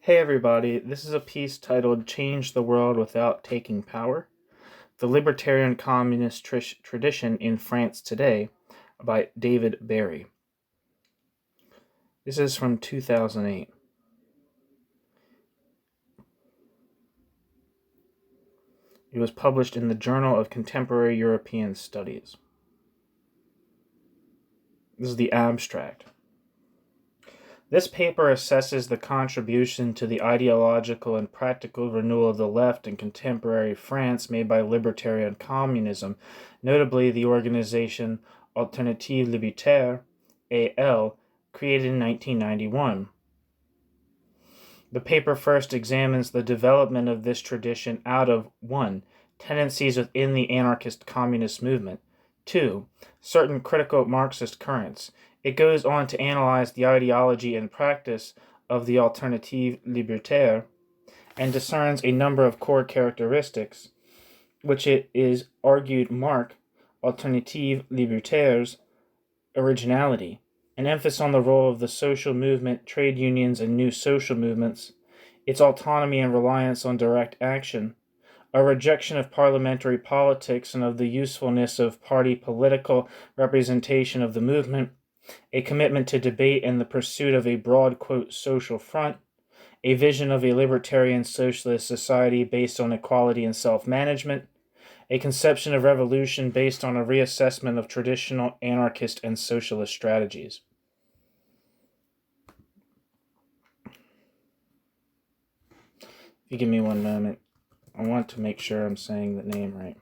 Hey everybody, this is a piece titled Change the World Without Taking Power: The Libertarian Communist Tradition in France Today by David Barry. This is from 2008. It was published in the Journal of Contemporary European Studies. This is the abstract. This paper assesses the contribution to the ideological and practical renewal of the left in contemporary France made by libertarian communism, notably the organization Alternative Libertaire, AL, created in 1991. The paper first examines the development of this tradition out of 1. Tendencies within the anarchist communist movement, 2. Certain critical Marxist currents. It goes on to analyze the ideology and practice of the Alternative Libertaire and discerns a number of core characteristics which it is argued mark Alternative Libertaire's originality: an emphasis on the role of the social movement, trade unions, and new social movements, its autonomy and reliance on direct action, a rejection of parliamentary politics and of the usefulness of party political representation of the movement, a commitment to debate and the pursuit of a broad, quote, social front, a vision of a libertarian socialist society based on equality and self-management, a conception of revolution based on a reassessment of traditional anarchist and socialist strategies. If you give me one moment, I want to make sure I'm saying the name right.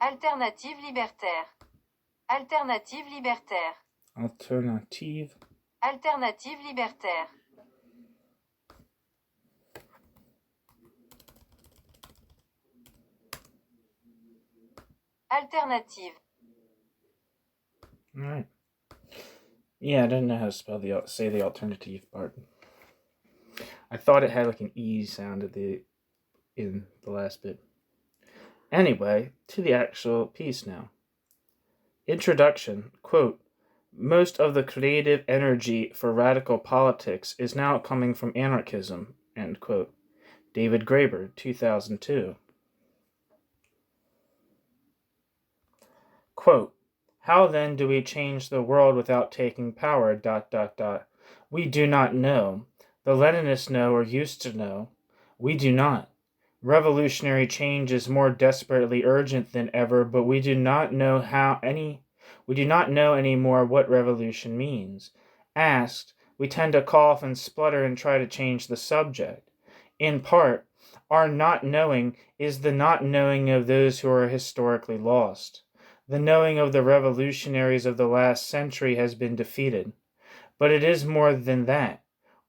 Alternative libertaire. Alternative libertaire. Alternative. Alternative libertaire. Alternative. All right. Yeah, I didn't know how to say the alternative part. I thought it had like an E sound in the last bit. Anyway, to the actual piece now. Introduction, quote, most of the creative energy for radical politics is now coming from anarchism, end quote. David Graeber, 2002. Quote, how then do we change the world without taking power, ... We do not know. The Leninists know or used to know. We do not. Revolutionary change is more desperately urgent than ever, but we do not know any more what revolution means. Asked, we tend to cough and splutter and try to change the subject. In part, our not knowing is the not knowing of those who are historically lost. The knowing of the revolutionaries of the last century has been defeated. But it is more than that.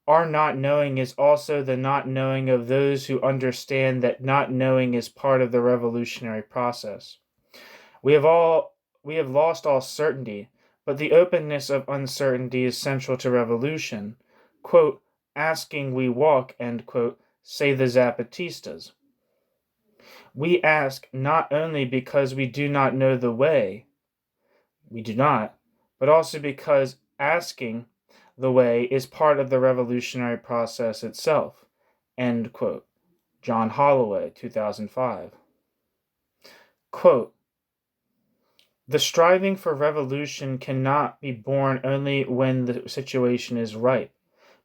Our not knowing is also the not knowing of those who understand that not knowing is part of the revolutionary process. We have lost all certainty, but the openness of uncertainty is central to revolution. Quote, asking we walk, end quote, say the Zapatistas. We ask not only because we do not know the way, we do not, but also because asking the way is part of the revolutionary process itself, end quote. John Holloway, 2005. Quote, the striving for revolution cannot be born only when the situation is ripe,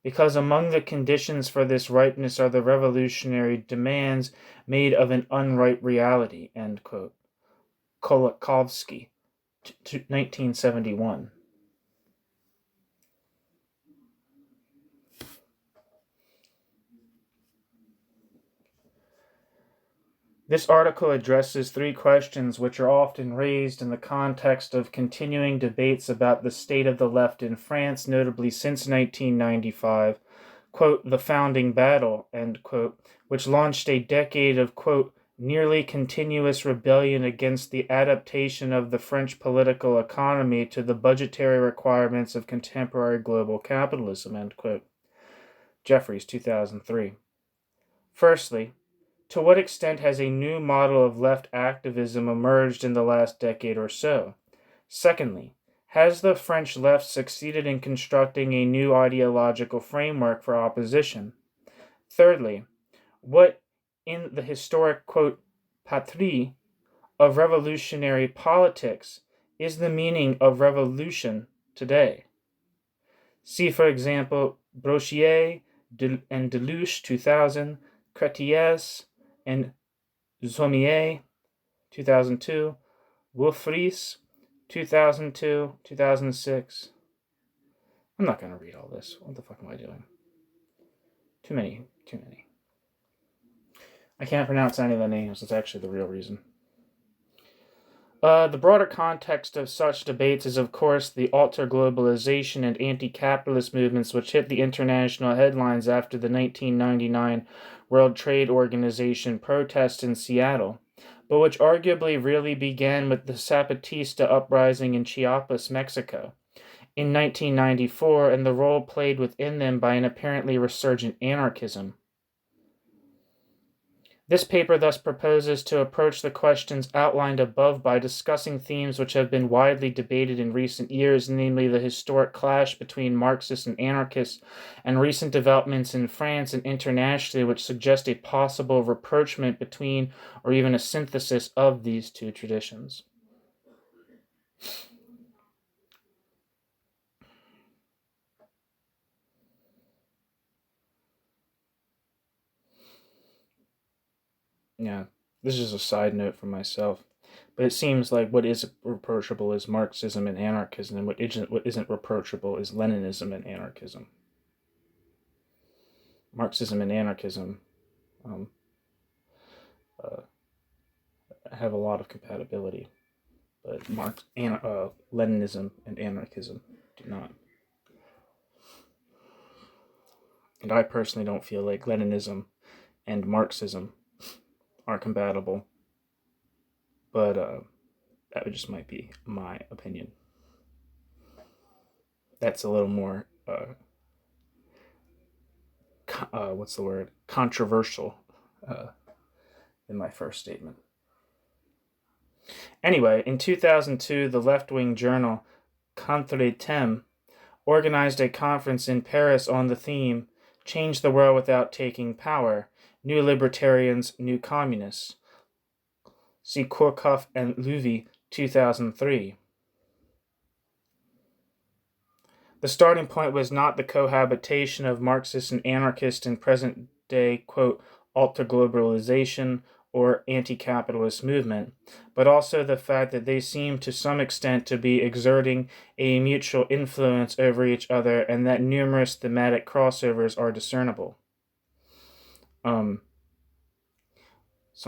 because among the conditions for this ripeness are the revolutionary demands made of an unripe reality, end quote. Kolakowski, 1971. This article addresses three questions which are often raised in the context of continuing debates about the state of the left in France, notably since 1995, quote, the founding battle, end quote, which launched a decade of, quote, nearly continuous rebellion against the adaptation of the French political economy to the budgetary requirements of contemporary global capitalism, end quote. Jeffries, 2003. Firstly, to what extent has a new model of left activism emerged in the last decade or so? Secondly, has the French left succeeded in constructing a new ideological framework for opposition? Thirdly, what in the historic, quote, patrie of revolutionary politics is the meaning of revolution today? See, for example, Brochier and Delouche, 2000, Crétiez and Zomier, 2002, Wolfries, 2002, 2006. I'm not going to read all this. What the fuck am I doing? Too many. I can't pronounce any of the names. That's actually the real reason. The broader context of such debates is, of course, the alter-globalization and anti-capitalist movements which hit the international headlines after the 1999 World Trade Organization protests in Seattle, but which arguably really began with the Zapatista uprising in Chiapas, Mexico, in 1994, and the role played within them by an apparently resurgent anarchism. This paper thus proposes to approach the questions outlined above by discussing themes which have been widely debated in recent years, namely the historic clash between Marxists and anarchists, and recent developments in France and internationally which suggest a possible rapprochement between or even a synthesis of these two traditions. Yeah, this is a side note for myself. But it seems like what is reproachable is Marxism and anarchism, and what isn't reproachable is Leninism and anarchism. Marxism and anarchism have a lot of compatibility, but Leninism and anarchism do not. And I personally don't feel like Leninism and Marxism are compatible, but that just might be my opinion. That's a little more controversial than my first statement. Anyway, in 2002, the left-wing journal Contre-Temps organized a conference in Paris on the theme "Change the World Without Taking Power: New Libertarians, New Communists." See Korkoff and Levy, 2003. The starting point was not the cohabitation of Marxists and anarchists in present-day, quote, alter-globalization or anti-capitalist movement, but also the fact that they seemed to some extent to be exerting a mutual influence over each other and that numerous thematic crossovers are discernible. Some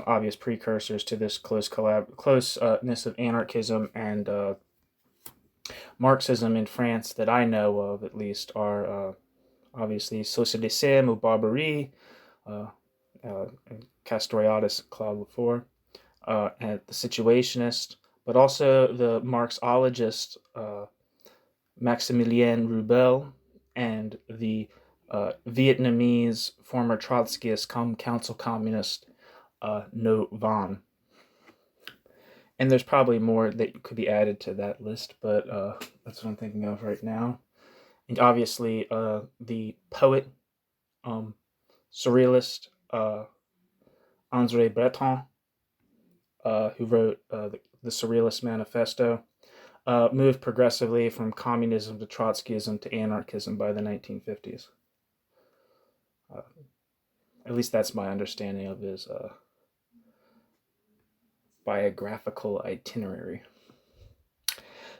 obvious precursors to this closeness of anarchism and Marxism in France that I know of, at least, are obviously Socialisme ou Barbarie, Castoriadis, Claude Lefort, and the Situationist, but also the Marxologist Maximilien Rubel and the Vietnamese former Trotskyist council communist No Van. And there's probably more that could be added to that list, but that's what I'm thinking of right now. And obviously, the poet, surrealist, André Breton, who wrote the Surrealist Manifesto, moved progressively from communism to Trotskyism to anarchism by the 1950s. At least that's my understanding of his biographical itinerary.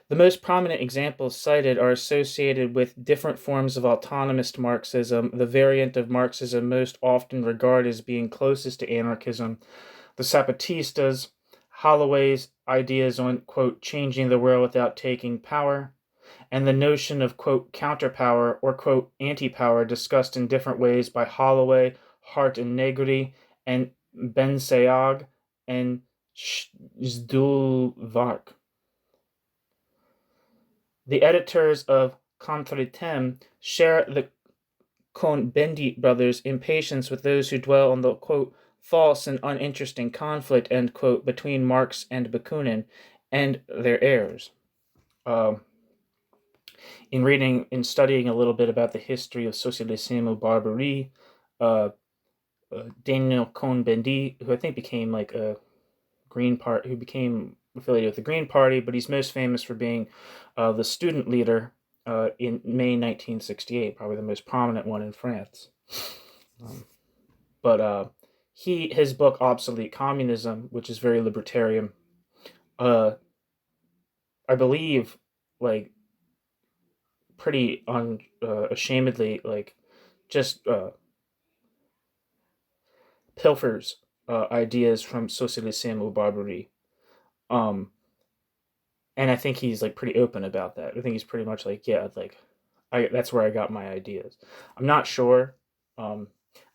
The most prominent examples cited are associated with different forms of autonomist Marxism, the variant of Marxism most often regarded as being closest to anarchism, the Zapatistas, Holloway's ideas on, quote, changing the world without taking power, and the notion of, quote, counterpower or, quote, anti-power discussed in different ways by Holloway, Hart and Negri, and Ben Sayag, and Zdulvark. The editors of Contre-Temps share the Cohn-Bendit brothers' impatience with those who dwell on the, quote, false and uninteresting conflict, end quote, between Marx and Bakunin and their heirs. In studying a little bit about the history of Socialisme ou Barbarie, Daniel Cohn-Bendit, who I think became like a Green Party, who became affiliated with the Green Party, but he's most famous for being the student leader in May 1968, probably the most prominent one in France. His book Obsolete Communism, which is very libertarian, I believe, like, pretty unashamedly, like, just pilfers ideas from Socialisme ou Barbarie. And I think he's like pretty open about that. I think he's pretty much like, yeah, like, that's where I got my ideas. I'm not sure. I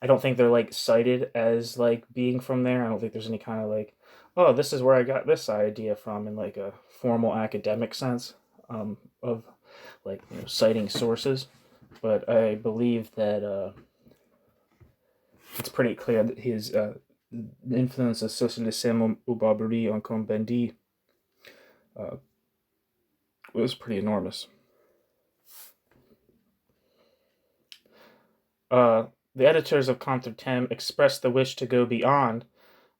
don't think they're like cited as like being from there. I don't think there's any kind of like, oh, this is where I got this idea from in like a formal academic sense of like, you know, citing sources. But I believe that it's pretty clear that his influence of Socialisme ou Barbarie on Cohn-Bendit was pretty enormous. The editors of Contre-Temps expressed the wish to go beyond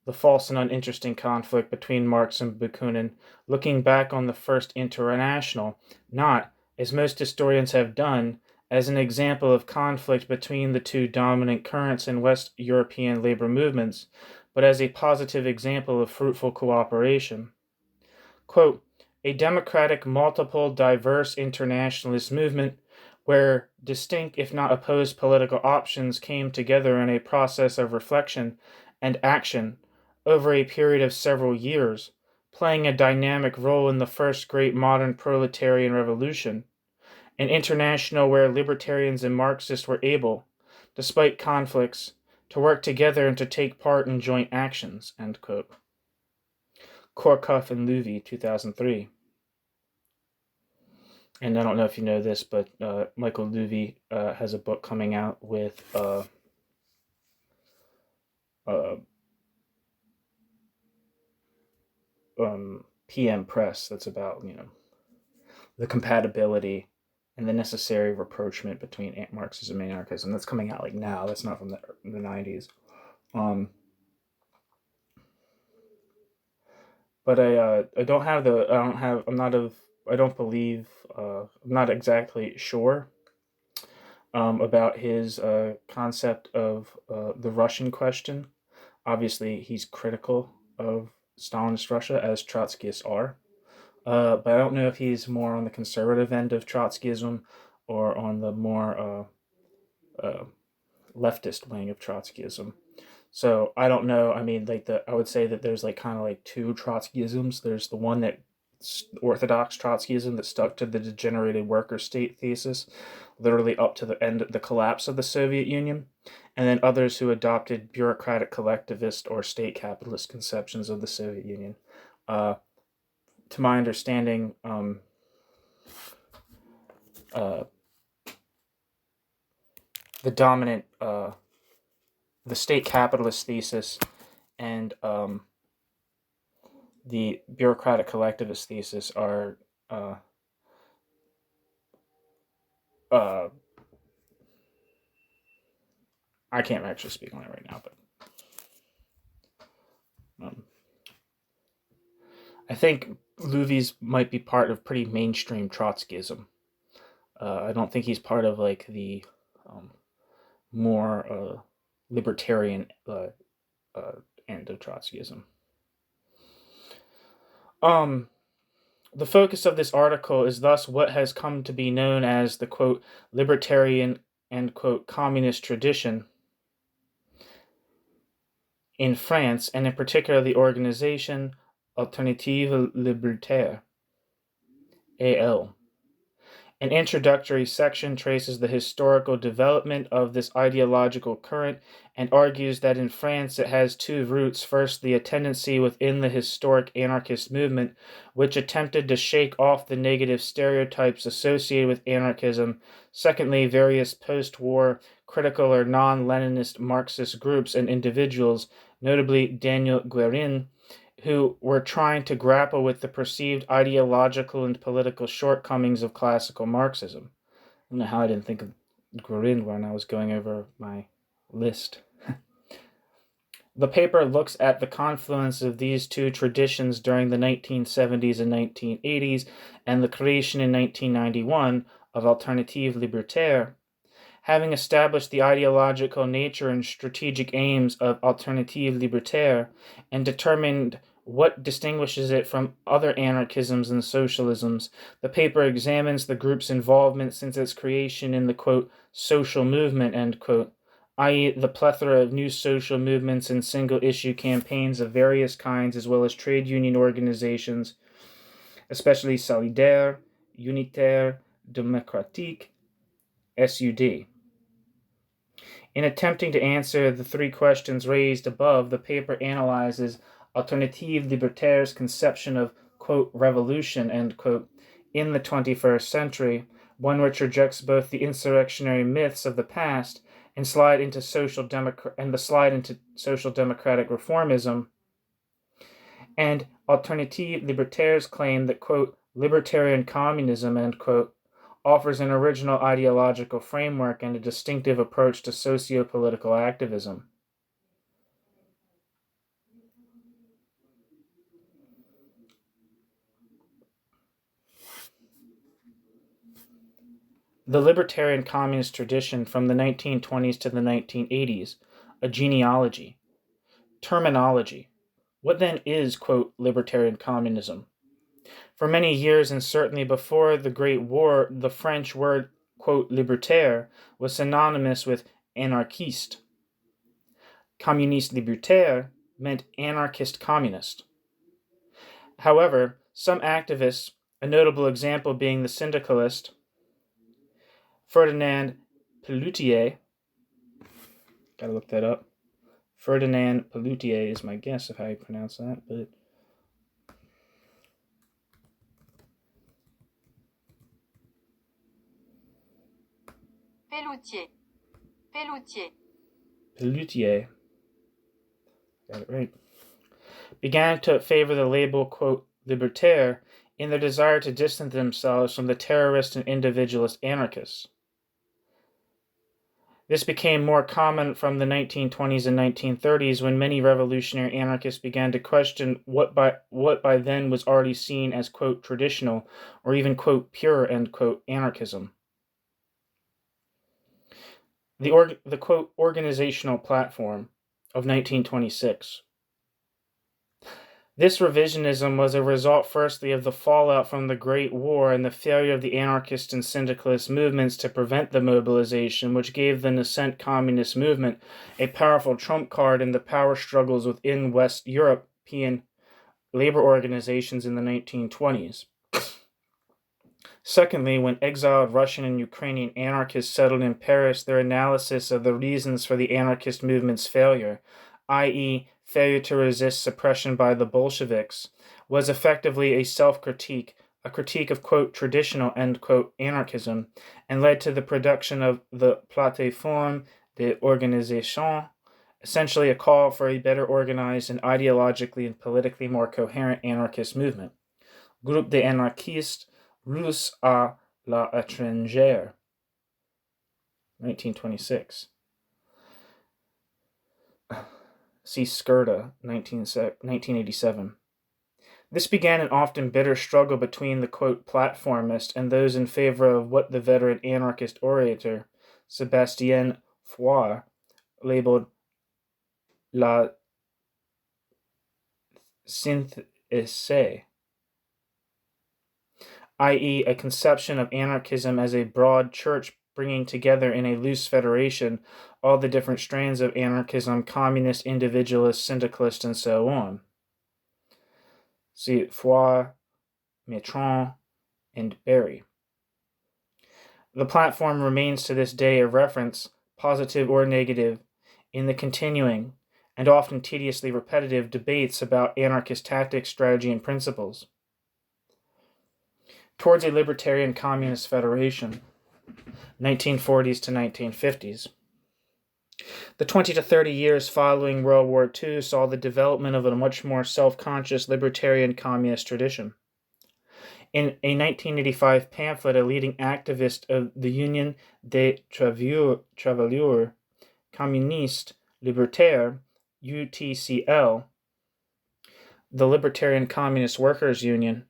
the false and uninteresting conflict between Marx and Bakunin, looking back on the First International, not, as most historians have done, as an example of conflict between the two dominant currents in West European labor movements, but as a positive example of fruitful cooperation. Quote, a democratic, multiple, diverse internationalist movement where distinct, if not opposed, political options came together in a process of reflection and action over a period of several years, playing a dynamic role in the first great modern proletarian revolution, an international where libertarians and Marxists were able, despite conflicts, to work together and to take part in joint actions, end quote. Korkhoff and Louvy, 2003. And I don't know if you know this, but Michael Louvy has a book coming out with PM Press that's about, you know, the compatibility and the necessary rapprochement between Marxism and anarchism. That's coming out like now. That's not from the 90s. But I'm not exactly sure about his concept of the Russian question. Obviously, he's critical of Stalinist Russia, as Trotskyists are. But I don't know if he's more on the conservative end of Trotskyism or on the more leftist wing of Trotskyism. So I don't know. I mean, like I would say that there's like kind of like two Trotskyisms. There's the one that orthodox Trotskyism that stuck to the degenerated worker state thesis, literally up to the end, the collapse of the Soviet Union, and then others who adopted bureaucratic collectivist or state capitalist conceptions of the Soviet Union. To my understanding, the dominant, the state capitalist thesis and the bureaucratic collectivist thesis are I can't actually speak on it right now, but I think Louvy's might be part of pretty mainstream Trotskyism. I don't think he's part of like the more libertarian end of Trotskyism. The focus of this article is thus what has come to be known as the, quote, libertarian and, quote, communist tradition in France, and in particular the organization Alternative Libertaire, AL, An introductory section traces the historical development of this ideological current and argues that in France it has two roots. Firstly, a tendency within the historic anarchist movement, which attempted to shake off the negative stereotypes associated with anarchism. Secondly, various post-war critical or non-Leninist Marxist groups and individuals, notably Daniel Guérin, who were trying to grapple with the perceived ideological and political shortcomings of classical Marxism. I don't know how I didn't think of Guérin when I was going over my list. The paper looks at the confluence of these two traditions during the 1970s and 1980s and the creation in 1991 of Alternative Libertaire. Having established the ideological nature and strategic aims of Alternative Libertaire and determined what distinguishes it from other anarchisms and socialisms, the paper examines the group's involvement since its creation in the, quote, social movement, end quote, i.e. the plethora of new social movements and single-issue campaigns of various kinds, as well as trade union organizations, especially Solidaire, Unitaire, Démocratique, SUD. In attempting to answer the three questions raised above, the paper analyzes Alternative Libertaire's conception of, quote, revolution, end quote, in the 21st century, one which rejects both the insurrectionary myths of the past and the slide into social democratic reformism, and Alternative Libertaire's claim that, quote, libertarian communism, end quote, offers an original ideological framework and a distinctive approach to socio-political activism. The libertarian communist tradition from the 1920s to the 1980s, a genealogy. Terminology. What then is, quote, libertarian communism? For many years, and certainly before the Great War, the French word, quote, libertaire was synonymous with anarchiste. Communiste libertaire meant anarchist communist. However, some activists, a notable example being the syndicalist Ferdinand Pelloutier, gotta look that up. Ferdinand Pelloutier is my guess of how you pronounce that, but Pelloutier. Pelloutier. Pelloutier, got it right, began to favor the label, quote, libertaire in their desire to distance themselves from the terrorist and individualist anarchists. This became more common from the 1920s and 1930s when many revolutionary anarchists began to question what by then was already seen as, quote, traditional or even, quote, pure, end quote, anarchism. The quote, organizational platform of 1926. This revisionism was a result, firstly, of the fallout from the Great War and the failure of the anarchist and syndicalist movements to prevent the mobilization, which gave the nascent communist movement a powerful trump card in the power struggles within West European labor organizations in the 1920s. Secondly, when exiled Russian and Ukrainian anarchists settled in Paris, their analysis of the reasons for the anarchist movement's failure, i.e., failure to resist suppression by the Bolsheviks, was effectively a self-critique, a critique of, quote, traditional, end quote, anarchism, and led to the production of the Plateforme d'Organisation, essentially a call for a better organized and ideologically and politically more coherent anarchist movement. Groupe des anarchistes russes à l'étranger, 1926. See Skirta, 1987. This began an often bitter struggle between the, quote, platformists and those in favor of what the veteran anarchist orator, Sébastien Faure, labeled la synthèse, i.e., a conception of anarchism as a broad church bringing together in a loose federation all the different strands of anarchism, communist, individualist, syndicalist, and so on. See Faure, Mitterrand, and Berry. The platform remains to this day a reference, positive or negative, in the continuing and often tediously repetitive debates about anarchist tactics, strategy, and principles. Towards a libertarian communist federation, 1940s to 1950s. The 20 to 30 years following World War II saw the development of a much more self-conscious libertarian communist tradition. In a 1985 pamphlet, a leading activist of the Union des Travailleurs Communistes Libertaires, UTCL, the Libertarian Communist Workers Union,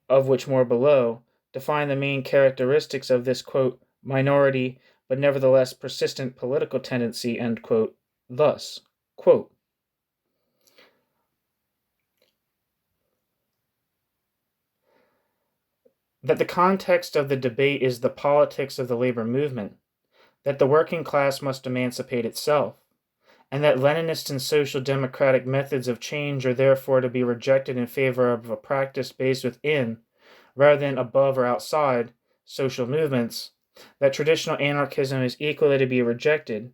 of which more below, defined the main characteristics of this, quote, minority but nevertheless persistent political tendency, end quote, thus, quote, that the context of the debate is the politics of the labor movement, that the working class must emancipate itself, and that Leninist and social democratic methods of change are therefore to be rejected in favor of a practice based within, rather than above or outside, social movements, that traditional anarchism is equally to be rejected,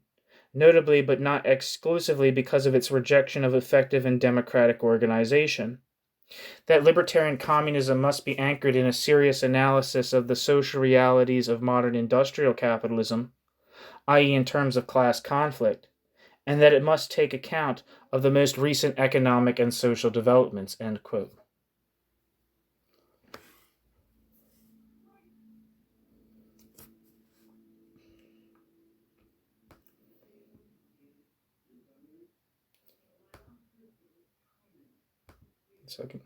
notably but not exclusively because of its rejection of effective and democratic organization, that libertarian communism must be anchored in a serious analysis of the social realities of modern industrial capitalism, i.e., in terms of class conflict, and that it must take account of the most recent economic and social developments, end quote. Second.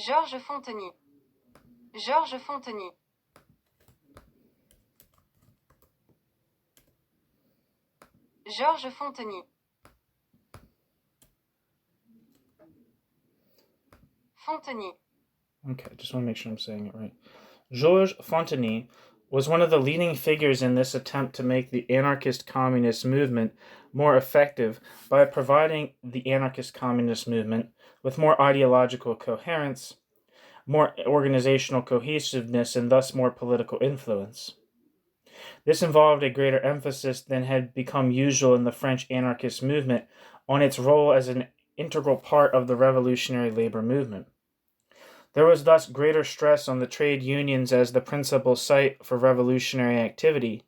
Georges Fonteny. Georges Fonteny. Georges Fonteny. Fonteny. Okay, just want to make sure I'm saying it right. Georges Fonteny was one of the leading figures in this attempt to make the anarchist communist movement more effective by providing the anarchist communist movement with more ideological coherence, more organizational cohesiveness, and thus more political influence. This involved a greater emphasis than had become usual in the French anarchist movement on its role as an integral part of the revolutionary labor movement. There was thus greater stress on the trade unions as the principal site for revolutionary activity,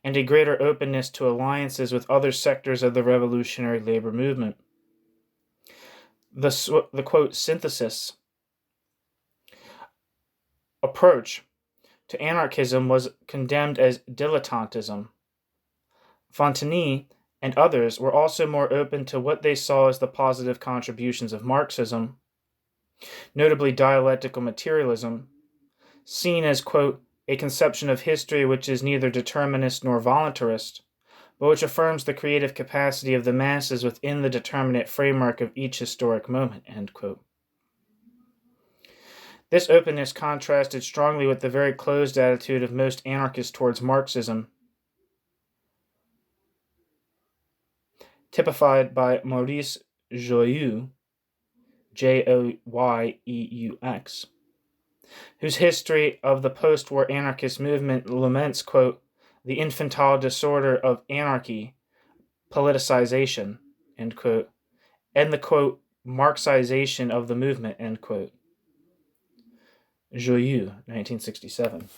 and a greater openness to alliances with other sectors of the revolutionary labor movement. The quote, synthesis approach to anarchism was condemned as dilettantism. Fonteny and others were also more open to what they saw as the positive contributions of Marxism, notably dialectical materialism, seen as, quote, a conception of history which is neither determinist nor voluntarist, but which affirms the creative capacity of the masses within the determinate framework of each historic moment, end quote. This openness contrasted strongly with the very closed attitude of most anarchists towards Marxism, typified by Maurice Joyeux, Joyeux, whose history of the post-war anarchist movement laments, quote, the infantile disorder of anarchy, politicization, end quote, and the, quote, Marxization of the movement, end quote. Joyeux, 1967.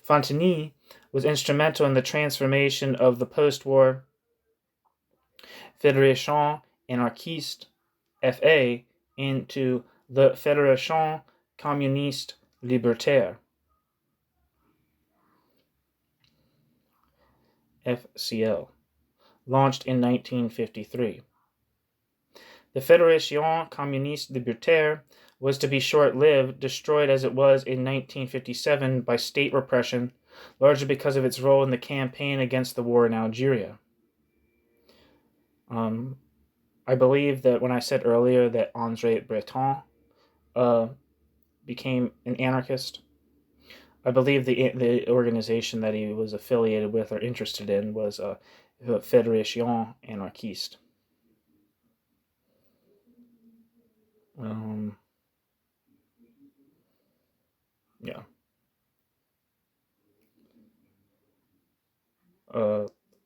Fonteny was instrumental in the transformation of the post-war Fédération Anarchiste, FA, into the Fédération Communiste Libertaire, FCL, launched in 1953. The Fédération Communiste Libertaire was to be short-lived, destroyed as it was in 1957 by state repression, largely because of its role in the campaign against the war in Algeria. I believe that when I said earlier that André Breton became an anarchist. I believe the organization that he was affiliated with or interested in was Fédération Anarchiste. Yeah.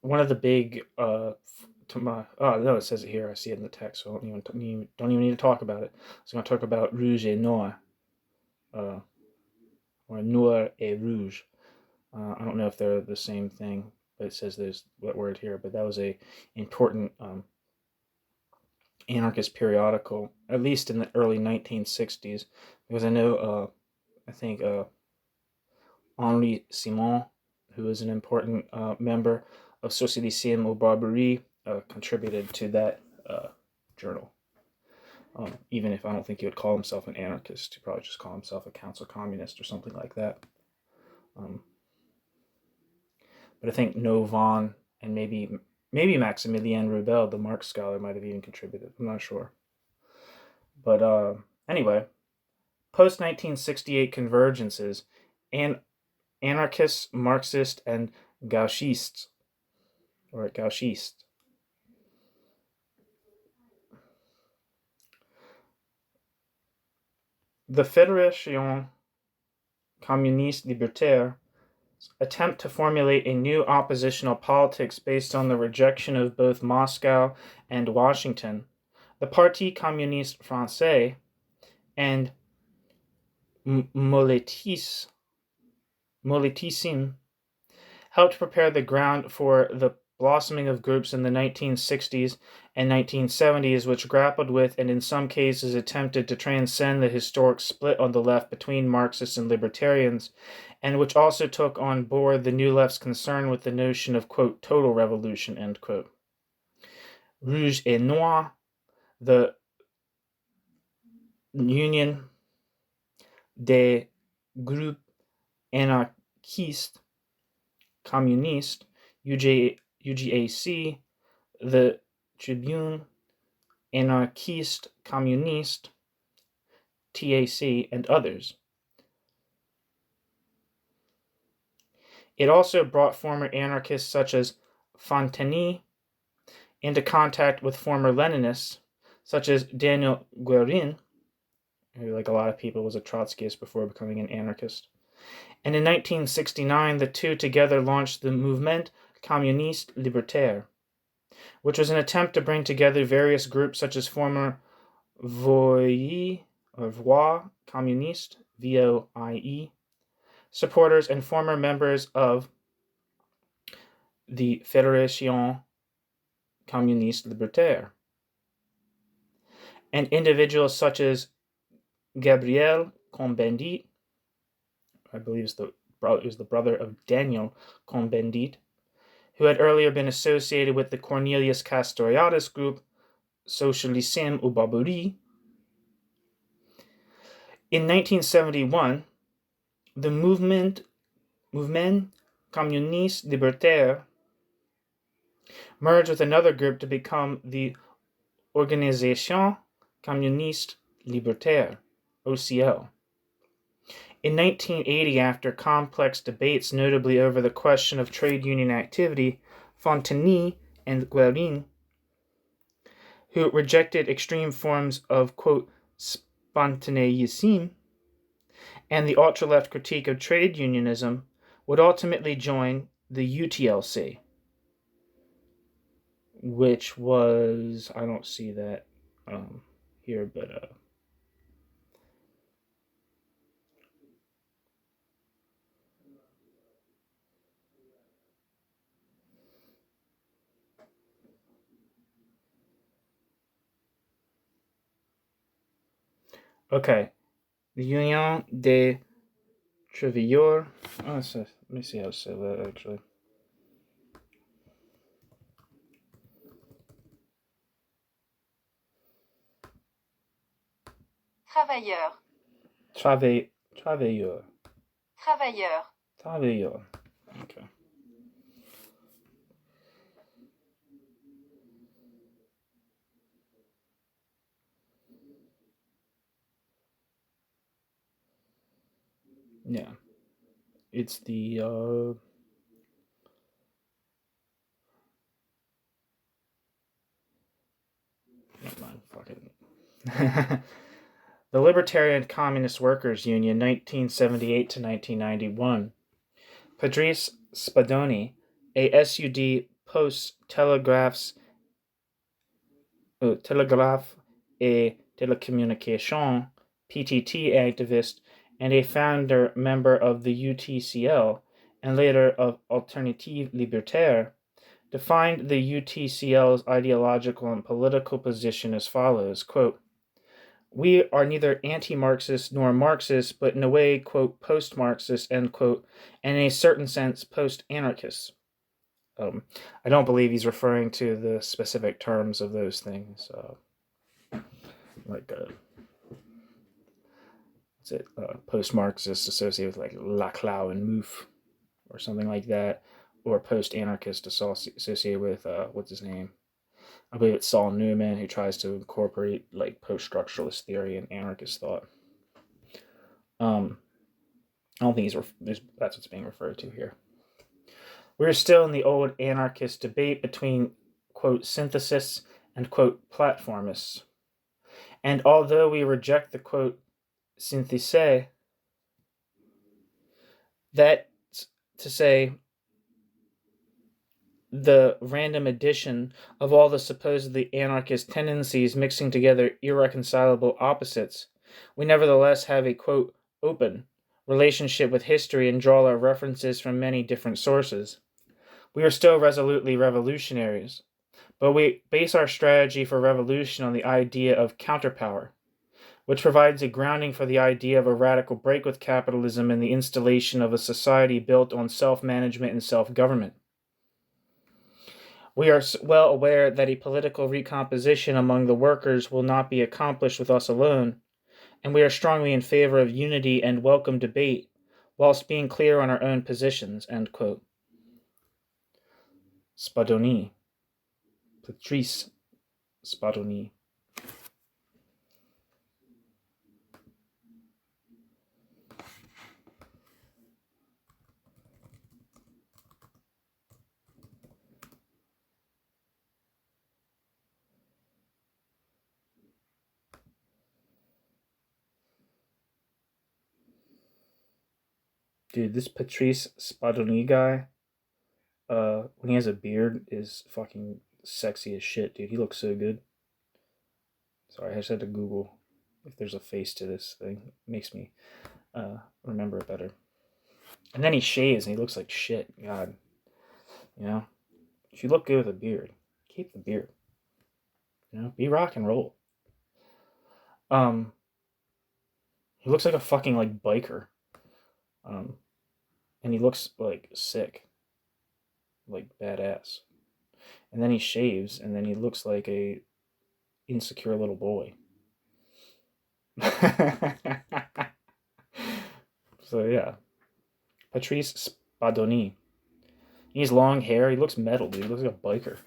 One of the big it says it here. I see it in the text, so I don't even need to talk about it. So I'm going to talk about Rouge et Noir, or Noir et Rouge. I don't know if they're the same thing, but it says there's that word here. But that was a important anarchist periodical, at least in the early 1960s, because I know I think Henri Simon, who is an important member of Société au Barbarie, contributed to that journal. Even if I don't think he would call himself an anarchist, he'd probably just call himself a council communist or something like that. But I think Novon and maybe Maximilien Rubel, the Marx scholar, might have even contributed. I'm not sure. But anyway, post-1968 convergences and anarchists, Marxists, and gauchistes, or gauchistes. The Fédération Communiste Libertaire attempt to formulate a new oppositional politics based on the rejection of both Moscow and Washington, the Parti Communiste Français and Moletisme helped prepare the ground for the blossoming of groups in the 1960s and 1970s which grappled with and in some cases attempted to transcend the historic split on the left between Marxists and libertarians, and which also took on board the new left's concern with the notion of, quote, total revolution, end quote. Rouge et Noir, the Union des Groupes Anarchistes Communistes, UGAC, the Tribune Anarchiste Communiste, TAC, and others. It also brought former anarchists such as Fonteny into contact with former Leninists such as Daniel Guérin, who, like a lot of people, was a Trotskyist before becoming an anarchist. And in 1969, the two together launched the Mouvement Communiste Libertaire, which was an attempt to bring together various groups such as former Voie Communiste, VOIE, supporters and former members of the Fédération Communiste Libertaire, and individuals such as Gabriel Cohn-Bendit, I believe is the brother of Daniel Cohn-Bendit, who had earlier been associated with the Cornelius Castoriadis group Socialisme ou Barbarie. In 1971, the Mouvement Communiste Libertaire merged with another group to become the Organisation Communiste Libertaire, OCL. In 1980, after complex debates, notably over the question of trade union activity, Fonteny and Guérin, who rejected extreme forms of, quote, spontanéisme and the ultra-left critique of trade unionism, would ultimately join the UTLC, which was, I don't see that here, but okay, the Union des Travailleurs. Let me see how to say that actually. Travailleur. Travailleur. Travailleur. Travailleur. Okay. Yeah. It's the never mind, fuck it. The Libertarian Communist Workers Union, 1978 to 1991. Patrice Spadoni, a SUD Post Telegraph et Telecommunication (PTT) activist and a founder member of the UTCL and later of Alternative Libertaire, defined the UTCL's ideological and political position as follows, quote, "We are neither anti-Marxist nor Marxist, but in a way, quote, post-Marxist, end quote, and in a certain sense, post-anarchist." I don't believe he's referring to the specific terms of those things. Like, what's it? Post-Marxist associated with like Laclau and Mouffe or something like that, or post-anarchist associated with, what's his name? I believe it's Saul Newman, who tries to incorporate like post-structuralist theory and anarchist thought. I don't think that's what's being referred to here. We're still in the old anarchist debate between, quote, synthesists and, quote, platformists. And although we reject the, quote, synthese, that's to say, the random addition of all the supposedly anarchist tendencies mixing together irreconcilable opposites, we nevertheless have a, quote, open relationship with history and draw our references from many different sources. We are still resolutely revolutionaries, but we base our strategy for revolution on the idea of counterpower, which provides a grounding for the idea of a radical break with capitalism and the installation of a society built on self-management and self-government. We are well aware that a political recomposition among the workers will not be accomplished with us alone, and we are strongly in favor of unity and welcome debate, whilst being clear on our own positions, end quote. Spadoni. Patrice Spadoni. Dude, this Patrice Spadoni guy, when he has a beard, is fucking sexy as shit, dude. He looks so good. Sorry, I just had to Google if there's a face to this thing. It makes me remember it better. And then he shaves and he looks like shit. God. You know? If you look good with a beard, keep the beard. You know? Be rock and roll. He looks like a fucking, like, biker. And he looks, like, sick. Like, badass. And then he shaves, and then he looks like a insecure little boy. So, yeah. Patrice Spadoni. He has long hair. He looks metal, dude. He looks like a biker.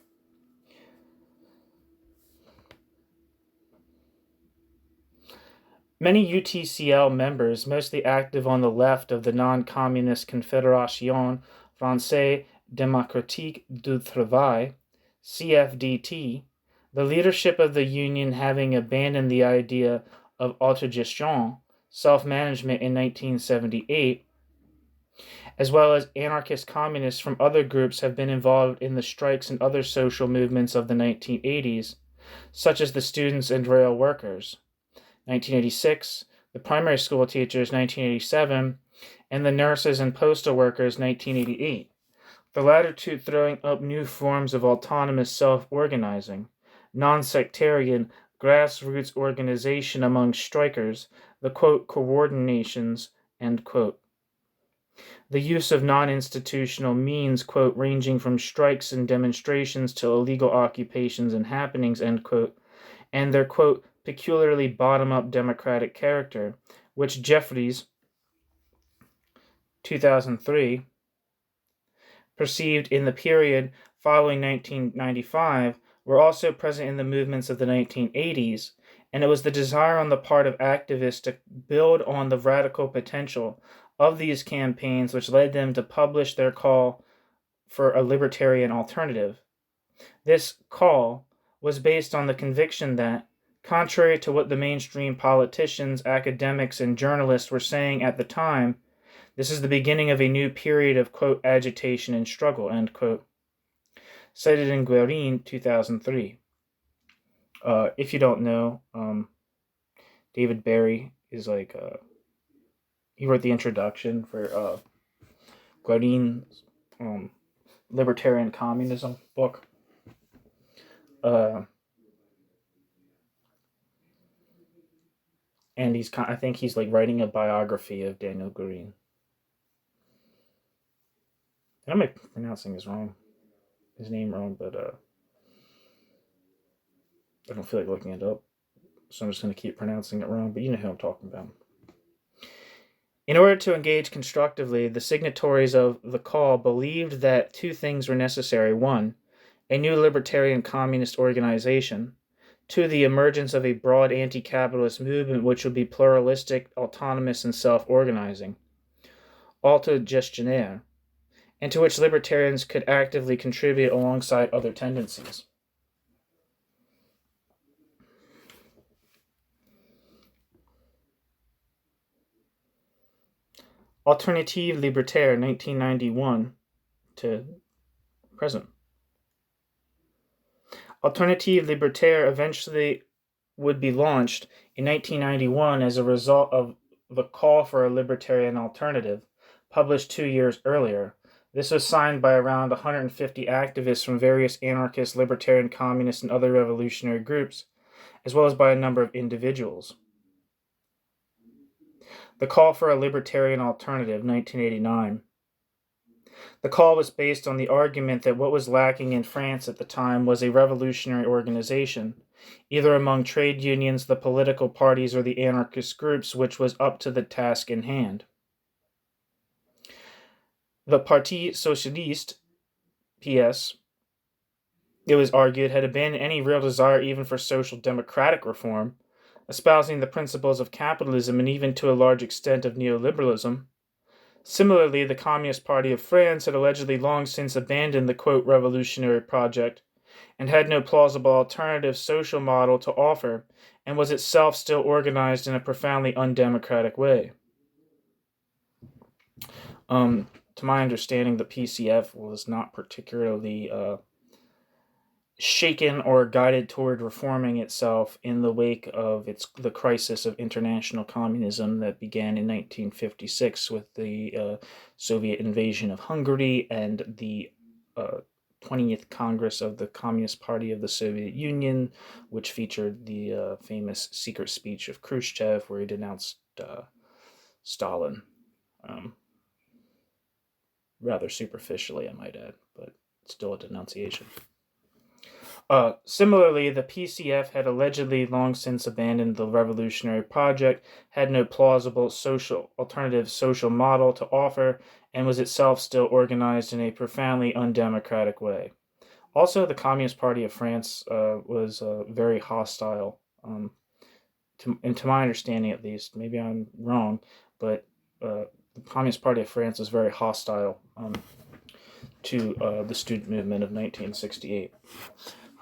Many UTCL members, mostly active on the left of the non-communist Confédération Française Démocratique du Travail, CFDT, the leadership of the union having abandoned the idea of autogestion, self-management in 1978, as well as anarchist communists from other groups have been involved in the strikes and other social movements of the 1980s, such as the students and rail workers. 1986, the primary school teachers, 1987, and the nurses and postal workers, 1988. The latter two throwing up new forms of autonomous self-organizing, non-sectarian grassroots organization among strikers, the, quote, coordinations, end quote. The use of non-institutional means, quote, ranging from strikes and demonstrations to illegal occupations and happenings, end quote, and their, quote, peculiarly bottom-up democratic character, which Jeffries, 2003, perceived in the period following 1995, were also present in the movements of the 1980s, and it was the desire on the part of activists to build on the radical potential of these campaigns, which led them to publish their call for a libertarian alternative. This call was based on the conviction that, contrary to what the mainstream politicians, academics, and journalists were saying at the time, this is the beginning of a new period of, quote, agitation and struggle, end quote. Cited in Guerin, 2003. If you don't know, David Barry is like, he wrote the introduction for Guerin's Libertarian Communism book. And I think he's like writing a biography of Daniel Guerin. I might be pronouncing his name wrong, but I don't feel like looking it up, so I'm just going to keep pronouncing it wrong, but you know who I'm talking about. In order to engage constructively, the signatories of the call believed that two things were necessary. One, a new libertarian communist organization. Two, the emergence of a broad anti-capitalist movement which would be pluralistic, autonomous, and self-organizing, autogestionnaire, and to which libertarians could actively contribute alongside other tendencies. Alternative Libertaire, 1991 to present. Alternative Libertaire eventually would be launched in 1991 as a result of the call for a libertarian alternative, published 2 years earlier. This was signed by around 150 activists from various anarchist, libertarian, communist, and other revolutionary groups, as well as by a number of individuals. The Call for a Libertarian Alternative, 1989. The call was based on the argument that what was lacking in France at the time was a revolutionary organization, either among trade unions, the political parties, or the anarchist groups, which was up to the task in hand. The Parti Socialiste, PS, it was argued, had abandoned any real desire even for social democratic reform, espousing the principles of capitalism and even to a large extent of neoliberalism. Similarly, the Communist Party of France had allegedly long since abandoned the, quote, revolutionary project and had no plausible alternative social model to offer and was itself still organized in a profoundly undemocratic way. To my understanding, the PCF was not particularly shaken or guided toward reforming itself in the wake of the crisis of international communism that began in 1956 with the Soviet invasion of Hungary and the 20th Congress of the Communist Party of the Soviet Union, which featured the famous secret speech of Khrushchev where he denounced Stalin. Rather superficially, I might add, but still a denunciation. Similarly, the PCF had allegedly long since abandoned the revolutionary project, had no plausible alternative social model to offer, and was itself still organized in a profoundly undemocratic way. Also, the Communist Party of France was very hostile, to my understanding at least. Maybe I'm wrong, but the Communist Party of France was very hostile to the student movement of 1968.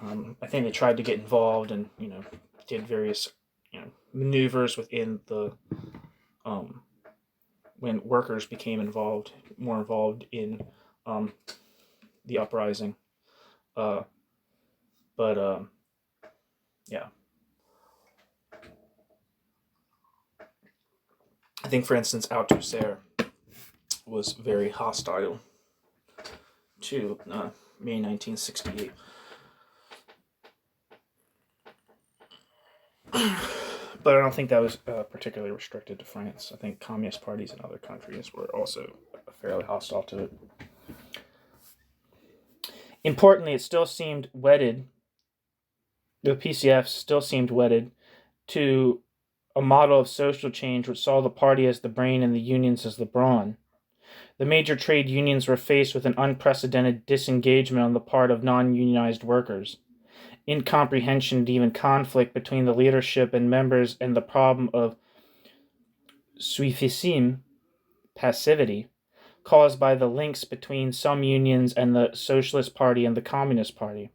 I think they tried to get involved and, did various, maneuvers within the, when workers became more involved in the uprising. Yeah. I think, for instance, Althusser was very hostile to May 1968. But I don't think that was particularly restricted to France. I think communist parties in other countries were also fairly hostile to it. Importantly, it still seemed wedded, the PCF still seemed wedded to a model of social change which saw the party as the brain and the unions as the brawn. The major trade unions were faced with an unprecedented disengagement on the part of non-unionized workers, incomprehension and even conflict between the leadership and members, and the problem of suffisme, passivity caused by the links between some unions and the Socialist Party and the Communist Party.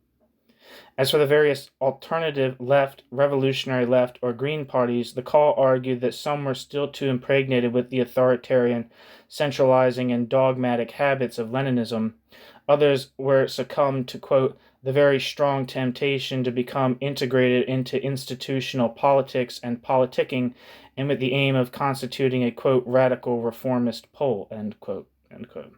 As for the various alternative left, revolutionary left, or Green parties, the call argued that some were still too impregnated with the authoritarian, centralizing, and dogmatic habits of Leninism. Others were succumbed to, quote, the very strong temptation to become integrated into institutional politics and politicking, and with the aim of constituting a, quote, radical reformist pole, end quote, end quote.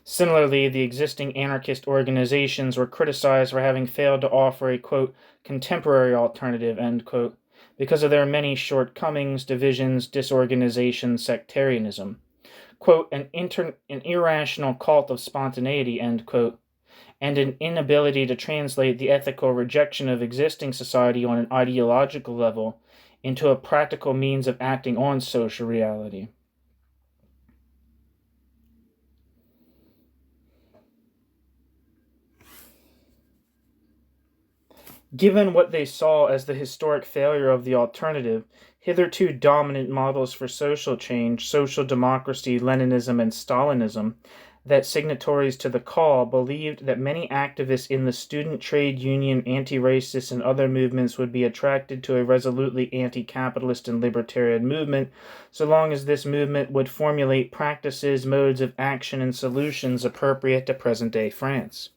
Similarly, the existing anarchist organizations were criticized for having failed to offer a, quote, contemporary alternative, end quote, because of their many shortcomings, divisions, disorganization, sectarianism. Quote, an irrational cult of spontaneity, end quote, and an inability to translate the ethical rejection of existing society on an ideological level into a practical means of acting on social reality. Given what they saw as the historic failure of the alternative, hitherto dominant models for social change, social democracy, Leninism, and Stalinism, that signatories to the call believed that many activists in the student, trade union, anti-racist, and other movements would be attracted to a resolutely anti-capitalist and libertarian movement, so long as this movement would formulate practices, modes of action, and solutions appropriate to present-day France.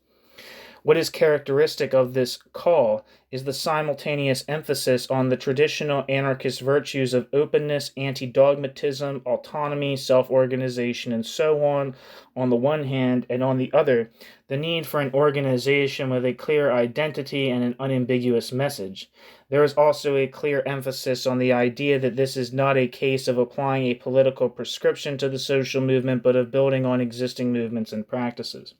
What is characteristic of this call is the simultaneous emphasis on the traditional anarchist virtues of openness, anti-dogmatism, autonomy, self-organization, and so on the one hand, and on the other, the need for an organization with a clear identity and an unambiguous message. There is also a clear emphasis on the idea that this is not a case of applying a political prescription to the social movement, but of building on existing movements and practices.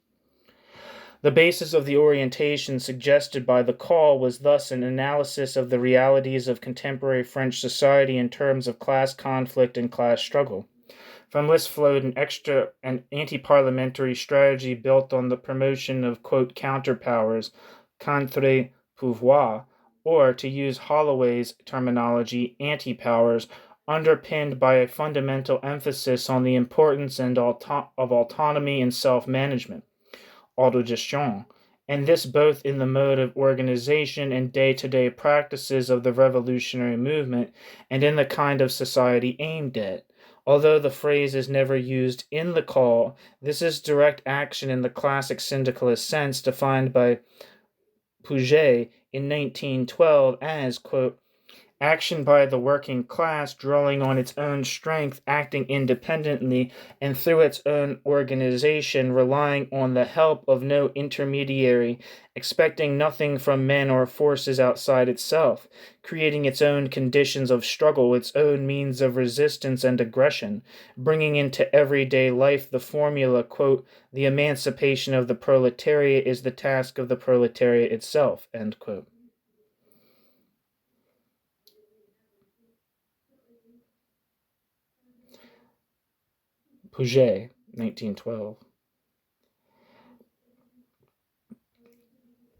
The basis of the orientation suggested by the call was thus an analysis of the realities of contemporary French society in terms of class conflict and class struggle. From this flowed an anti-parliamentary strategy built on the promotion of, quote, counterpowers, contre-pouvoir, or, to use Holloway's terminology, anti-powers, underpinned by a fundamental emphasis on the importance of autonomy and self-management, autogestion, and this both in the mode of organization and day-to-day practices of the revolutionary movement and in the kind of society aimed at. Although the phrase is never used in the call, this is direct action in the classic syndicalist sense defined by Puget in 1912 as, quote, action by the working class drawing on its own strength, acting independently, and through its own organization, relying on the help of no intermediary, expecting nothing from men or forces outside itself, creating its own conditions of struggle, its own means of resistance and aggression, bringing into everyday life the formula, quote, the emancipation of the proletariat is the task of the proletariat itself, end quote. Puget, 1912.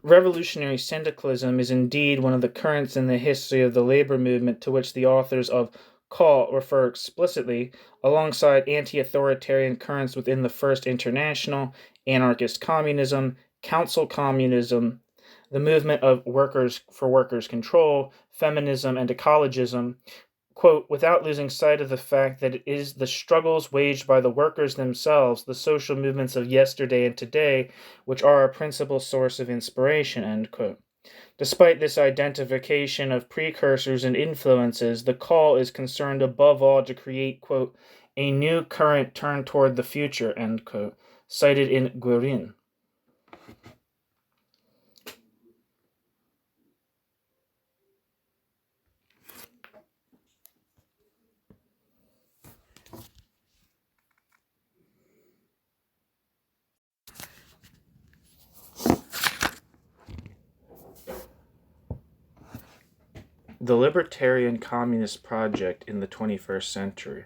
Revolutionary syndicalism is indeed one of the currents in the history of the labor movement to which the authors of Call refer explicitly, alongside anti-authoritarian currents within the First International, Anarchist Communism, Council Communism, the movement of workers for workers' control, feminism, and ecologism, quote, without losing sight of the fact that it is the struggles waged by the workers themselves, the social movements of yesterday and today, which are our principal source of inspiration, end quote. Despite this identification of precursors and influences, the call is concerned above all to create, quote, a new current turned toward the future, end quote, cited in Guerin. The Libertarian Communist Project in the 21st Century,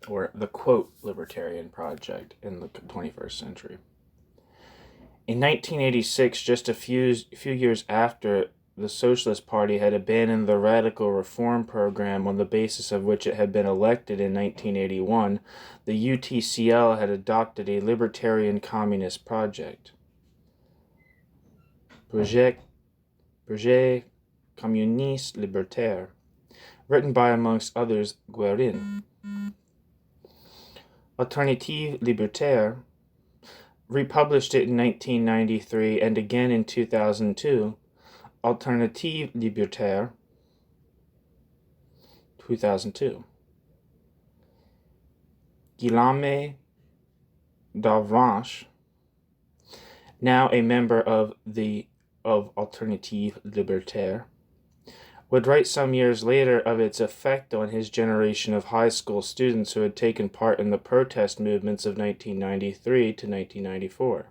or the, quote, Libertarian Project in the 21st Century. In 1986, just a few years after the Socialist Party had abandoned the radical reform program on the basis of which it had been elected in 1981, the UTCL had adopted a libertarian communist project. Projet Communiste Libertaire, written by, amongst others, Guerin. Alternative Libertaire republished it in 1993 and again in 2002. Alternative Libertaire, 2002. Guillaume d'Avranches, now a member of Alternative Libertaire, would write some years later of its effect on his generation of high school students who had taken part in the protest movements of 1993 to 1994.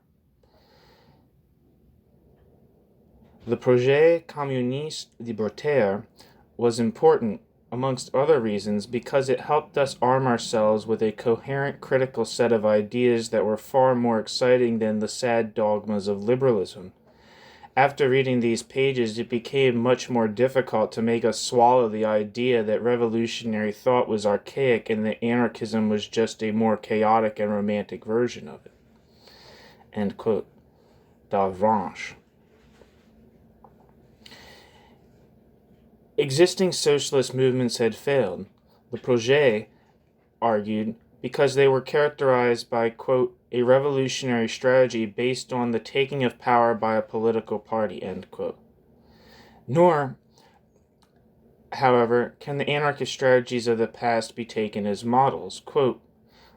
The Projet Communiste Libertaire was important, amongst other reasons, because it helped us arm ourselves with a coherent critical set of ideas that were far more exciting than the sad dogmas of liberalism. After reading these pages, it became much more difficult to make us swallow the idea that revolutionary thought was archaic and that anarchism was just a more chaotic and romantic version of it. End quote. D'Avranches. Existing socialist movements had failed, the Projet argued, because they were characterized by, quote, a revolutionary strategy based on the taking of power by a political party, end quote. Nor, however, can the anarchist strategies of the past be taken as models. Quote,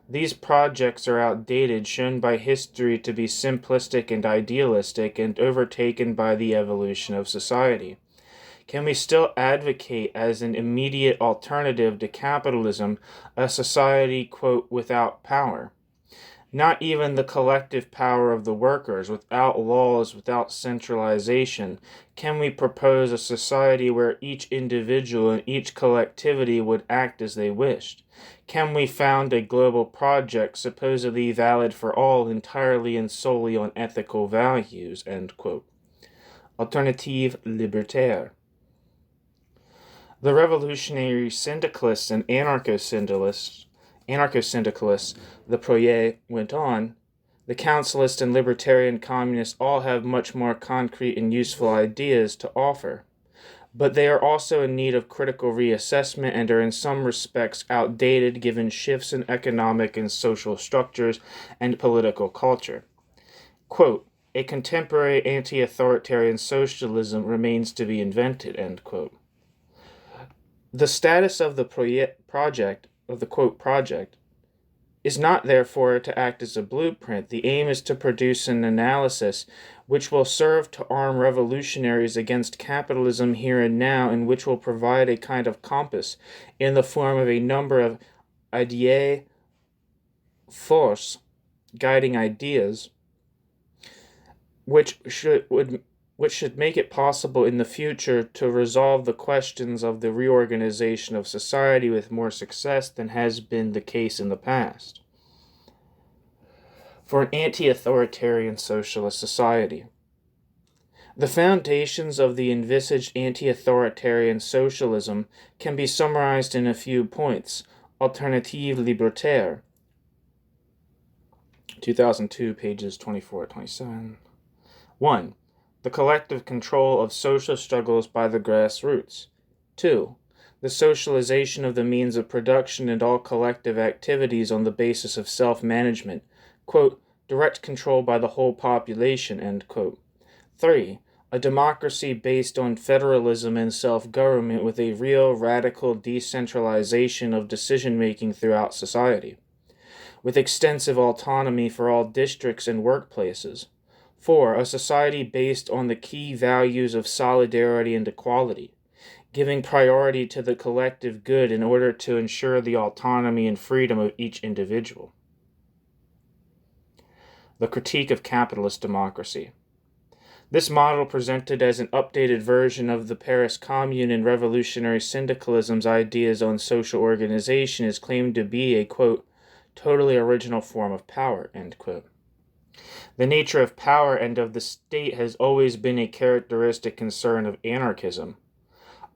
these projects are outdated, shown by history to be simplistic and idealistic, and overtaken by the evolution of society. Can we still advocate as an immediate alternative to capitalism a society, quote, without power? Not even the collective power of the workers, without laws, without centralization. Can we propose a society where each individual and each collectivity would act as they wished? Can we found a global project supposedly valid for all entirely and solely on ethical values? End quote. Alternative Libertaire. The revolutionary syndicalists and anarcho-syndicalists, the Projet went on, the councilists and libertarian communists all have much more concrete and useful ideas to offer. But they are also in need of critical reassessment and are in some respects outdated given shifts in economic and social structures and political culture. Quote, a contemporary anti-authoritarian socialism remains to be invented, end quote. The status of the project, is not therefore to act as a blueprint. The aim is to produce an analysis which will serve to arm revolutionaries against capitalism here and now, and which will provide a kind of compass in the form of a number of idées force, guiding ideas, which should make it possible in the future to resolve the questions of the reorganization of society with more success than has been the case in the past. For an anti-authoritarian socialist society, the foundations of the envisaged anti-authoritarian socialism can be summarized in a few points. Alternative Libertaire, 2002, pages 24-27. 1. The collective control of social struggles by the grassroots. 2. The socialization of the means of production and all collective activities on the basis of self-management, quote, direct control by the whole population, end quote. 3. A democracy based on federalism and self-government with a real radical decentralization of decision-making throughout society, with extensive autonomy for all districts and workplaces. 4. A society based on the key values of solidarity and equality, giving priority to the collective good in order to ensure the autonomy and freedom of each individual. The critique of capitalist democracy. This model, presented as an updated version of the Paris Commune and revolutionary syndicalism's ideas on social organization, is claimed to be a, quote, totally original form of power, end quote. The nature of power and of the state has always been a characteristic concern of anarchism.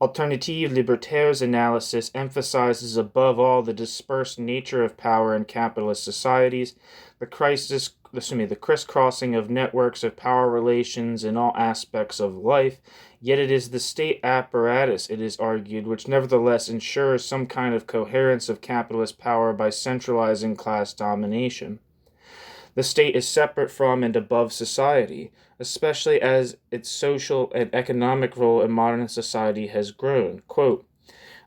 Alternative Libertaire's analysis emphasizes above all the dispersed nature of power in capitalist societies, the crisscrossing of networks of power relations in all aspects of life, yet it is the state apparatus, it is argued, which nevertheless ensures some kind of coherence of capitalist power by centralizing class domination. The state is separate from and above society, especially as its social and economic role in modern society has grown. Quote,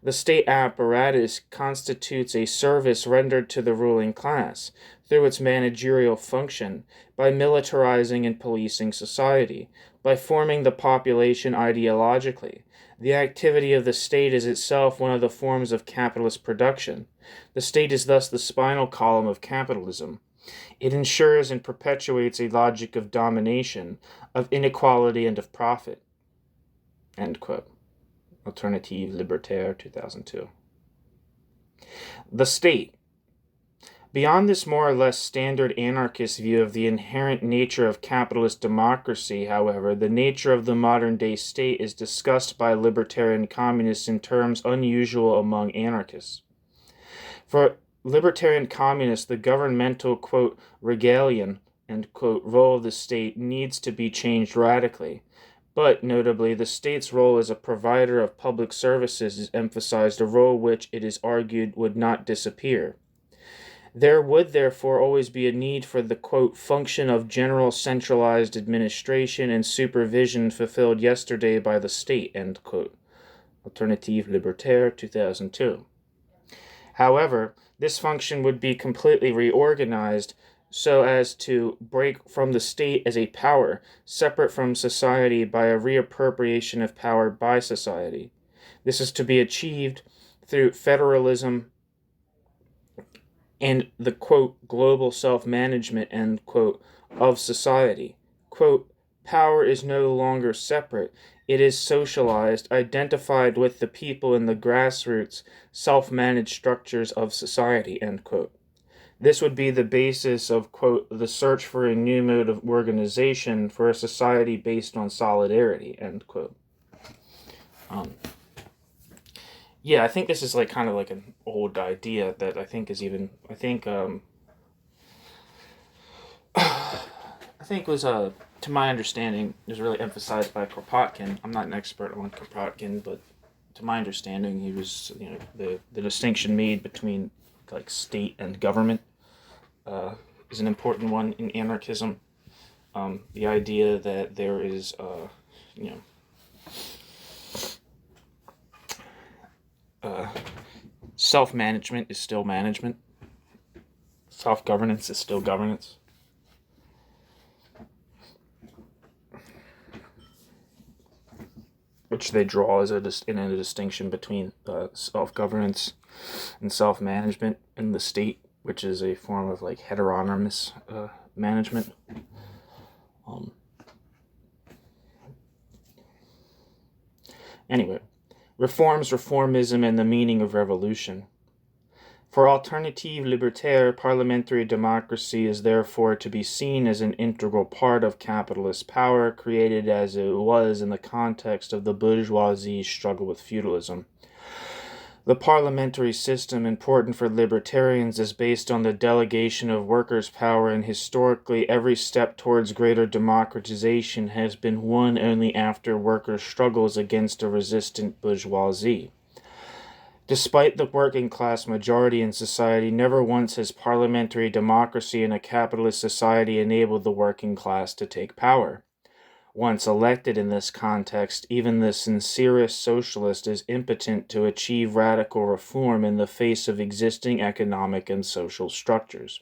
the state apparatus constitutes a service rendered to the ruling class through its managerial function, by militarizing and policing society, by forming the population ideologically. The activity of the state is itself one of the forms of capitalist production. The state is thus the spinal column of capitalism. It ensures and perpetuates a logic of domination, of inequality, and of profit. End quote. Alternative Libertaire, 2002. The state. Beyond this more or less standard anarchist view of the inherent nature of capitalist democracy, however, the nature of the modern-day state is discussed by libertarian communists in terms unusual among anarchists. For libertarian communists, the governmental, quote, regalian, end quote, role of the state needs to be changed radically. But, notably, the state's role as a provider of public services is emphasized, a role which, it is argued, would not disappear. There would, therefore, always be a need for the, quote, function of general centralized administration and supervision fulfilled yesterday by the state, end quote. Alternative Libertaire, 2002. However, this function would be completely reorganized so as to break from the state as a power separate from society by a reappropriation of power by society. This is to be achieved through federalism and the, quote, global self-management, end quote, of society. Quote, power is no longer separate. It is socialized, identified with the people in the grassroots, self-managed structures of society, end quote. This would be the basis of, quote, the search for a new mode of organization for a society based on solidarity, end quote. Yeah, I think this is like kind of like an old idea that I think is even, I think was, to my understanding, is really emphasized by Kropotkin. I'm not an expert on Kropotkin, but to my understanding, he was, the distinction made between like state and government is an important one in anarchism. The idea that there is, self-management is still management. Self-governance is still governance. Which they draw as a distinction between self-governance and self-management in the state, which is a form of like heteronomous management. Anyway, reformism, and the meaning of revolution. For Alternative Libertaire, parliamentary democracy is therefore to be seen as an integral part of capitalist power, created as it was in the context of the bourgeoisie's struggle with feudalism. The parliamentary system, important for libertarians, is based on the delegation of workers' power, and historically every step towards greater democratization has been won only after workers' struggles against a resistant bourgeoisie. Despite the working class majority in society, never once has parliamentary democracy in a capitalist society enabled the working class to take power. Once elected in this context, even the sincerest socialist is impotent to achieve radical reform in the face of existing economic and social structures.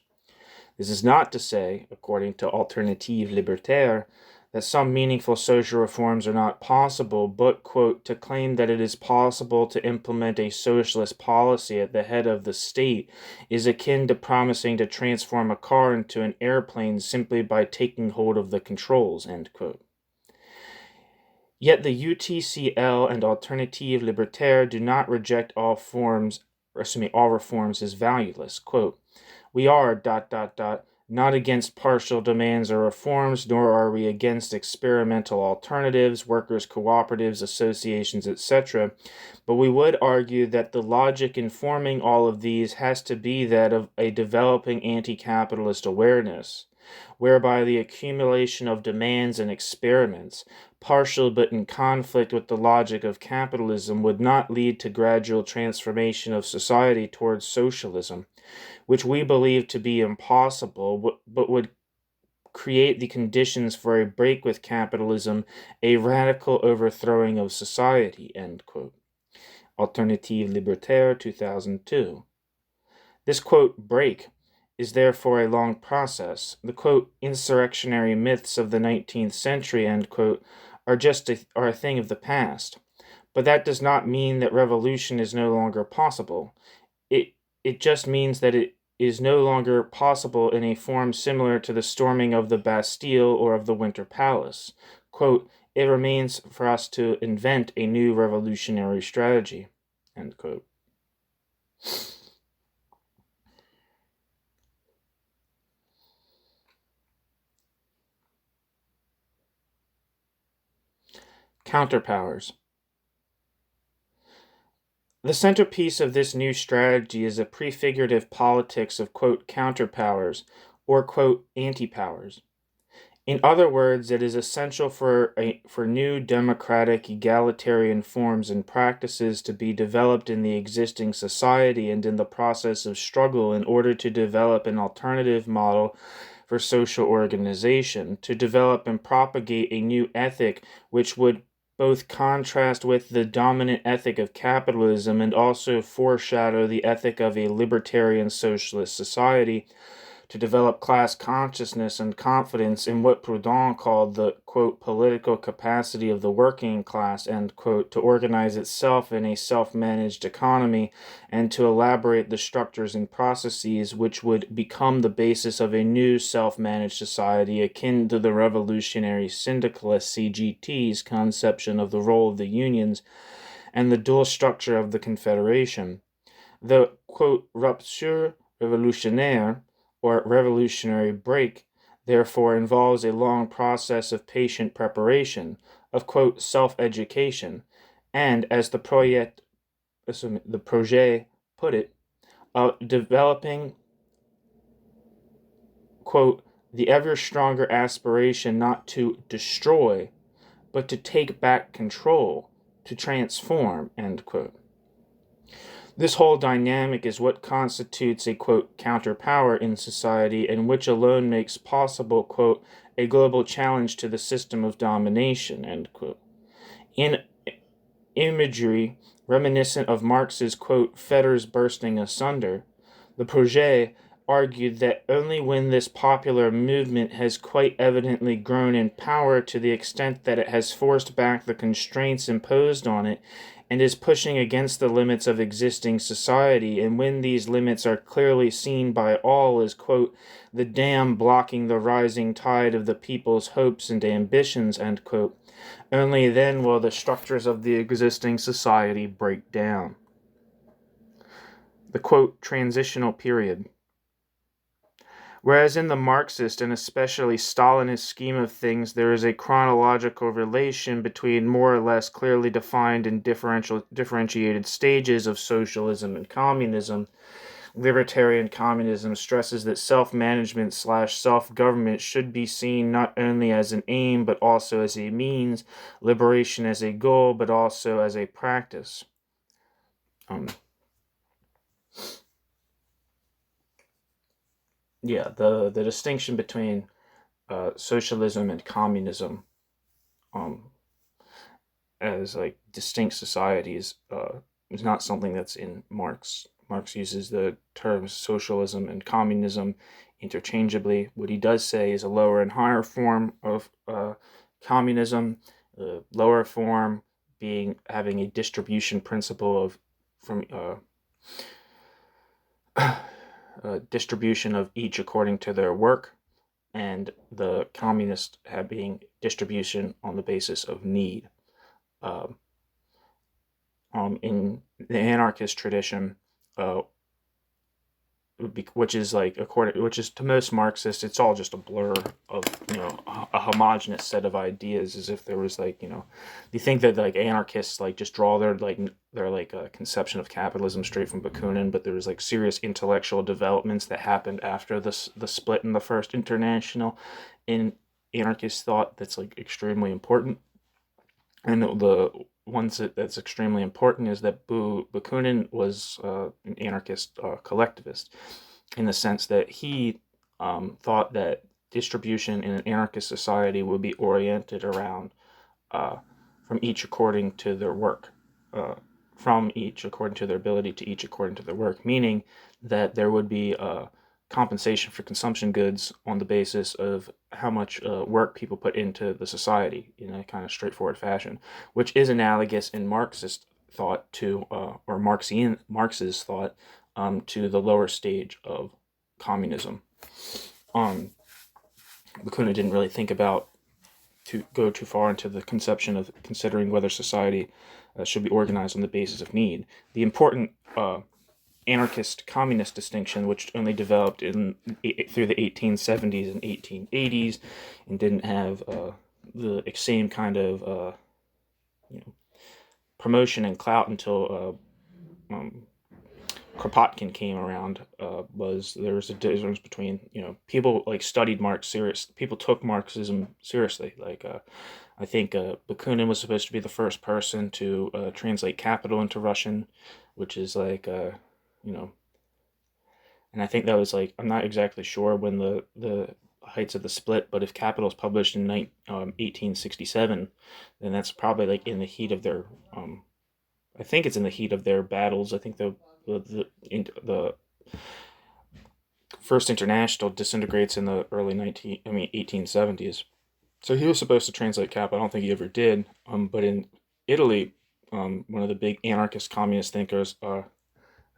This is not to say, according to Alternative Libertaire, that some meaningful social reforms are not possible, but, quote, to claim that it is possible to implement a socialist policy at the head of the state is akin to promising to transform a car into an airplane simply by taking hold of the controls, end quote. Yet the UTCL and Alternative Libertaire do not reject all reforms as valueless. Quote, we are, not against partial demands or reforms, nor are we against experimental alternatives, workers' cooperatives, associations, etc. But we would argue that the logic informing all of these has to be that of a developing anti-capitalist awareness, whereby the accumulation of demands and experiments, partial but in conflict with the logic of capitalism, would not lead to gradual transformation of society towards socialism, which we believe to be impossible, but would create the conditions for a break with capitalism, a radical overthrowing of society. End quote. Alternative Libertaire, 2002. This, quote, break is therefore a long process. The, quote, insurrectionary myths of the 19th century, end quote, are a thing of the past. But that does not mean that revolution is no longer possible. It just means that it is no longer possible in a form similar to the storming of the Bastille or of the Winter Palace. Quote, it remains for us to invent a new revolutionary strategy. End quote. Counterpowers. The centerpiece of this new strategy is a prefigurative politics of, quote, counterpowers, or, quote, anti-powers. In other words, it is essential for new democratic egalitarian forms and practices to be developed in the existing society and in the process of struggle in order to develop an alternative model for social organization, to develop and propagate a new ethic which would both contrast with the dominant ethic of capitalism and also foreshadow the ethic of a libertarian socialist society, to develop class consciousness and confidence in what Proudhon called the, quote, political capacity of the working class, end quote, to organize itself in a self-managed economy, and to elaborate the structures and processes which would become the basis of a new self-managed society akin to the revolutionary syndicalist CGT's conception of the role of the unions and the dual structure of the Confederation. The, quote, rupture révolutionnaire, or revolutionary break, therefore involves a long process of patient preparation, of, quote, self-education, and, as the projet put it, developing, quote, the ever stronger aspiration not to destroy, but to take back control, to transform, end quote. This whole dynamic is what constitutes a, quote, counterpower in society, and which alone makes possible, quote, a global challenge to the system of domination, end quote. In imagery reminiscent of Marx's, quote, fetters bursting asunder, the projet argued that only when this popular movement has quite evidently grown in power to the extent that it has forced back the constraints imposed on it and is pushing against the limits of existing society, and when these limits are clearly seen by all as, quote, the dam blocking the rising tide of the people's hopes and ambitions, end quote, only then will the structures of the existing society break down. The, quote, transitional period. Whereas in the Marxist and especially Stalinist scheme of things, there is a chronological relation between more or less clearly defined and differentiated stages of socialism and communism, libertarian communism stresses that self-management / self-government should be seen not only as an aim but also as a means, liberation as a goal but also as a practice. The distinction between socialism and communism as like distinct societies is not something that's in Marx. Marx uses the terms socialism and communism interchangeably. What he does say is a lower and higher form of communism, lower form being having a distribution principle of distribution of each according to their work, and the communist being distribution on the basis of need. In the anarchist tradition, which is which is to most Marxists, it's all just a blur of a homogenous set of ideas, as if there was you think that anarchists just draw their conception of capitalism straight from Bakunin, but there was serious intellectual developments that happened after the split in the First International in anarchist thought that's extremely important. And the ones that's extremely important is that Bakunin was an anarchist collectivist, in the sense that he thought that distribution in an anarchist society would be oriented around from each according to their work, from each according to their ability, to each according to their work, meaning that there would be compensation for consumption goods on the basis of how much work people put into the society in a kind of straightforward fashion, which is analogous in Marxist thought to, or Marx's thought, to the lower stage of communism. Bakunin didn't really think about to go too far into the conception of considering whether society should be organized on the basis of need. The important anarchist communist distinction, which only developed through the 1870s and 1880s, and didn't have the same kind of promotion and clout until Kropotkin came around, was there was a difference between people studied Marx serious. People took Marxism seriously. I think Bakunin was supposed to be the first person to translate Capital into Russian, which is and I think that was I'm not exactly sure when the heights of the split, but if Capital is published in 1867, then that's probably in the heat of their I think it's in the heat of their battles. I think the First International disintegrates in the early 1870s. So he was supposed to translate Capital. I don't think he ever did. But in Italy, one of the big anarchist communist thinkers, I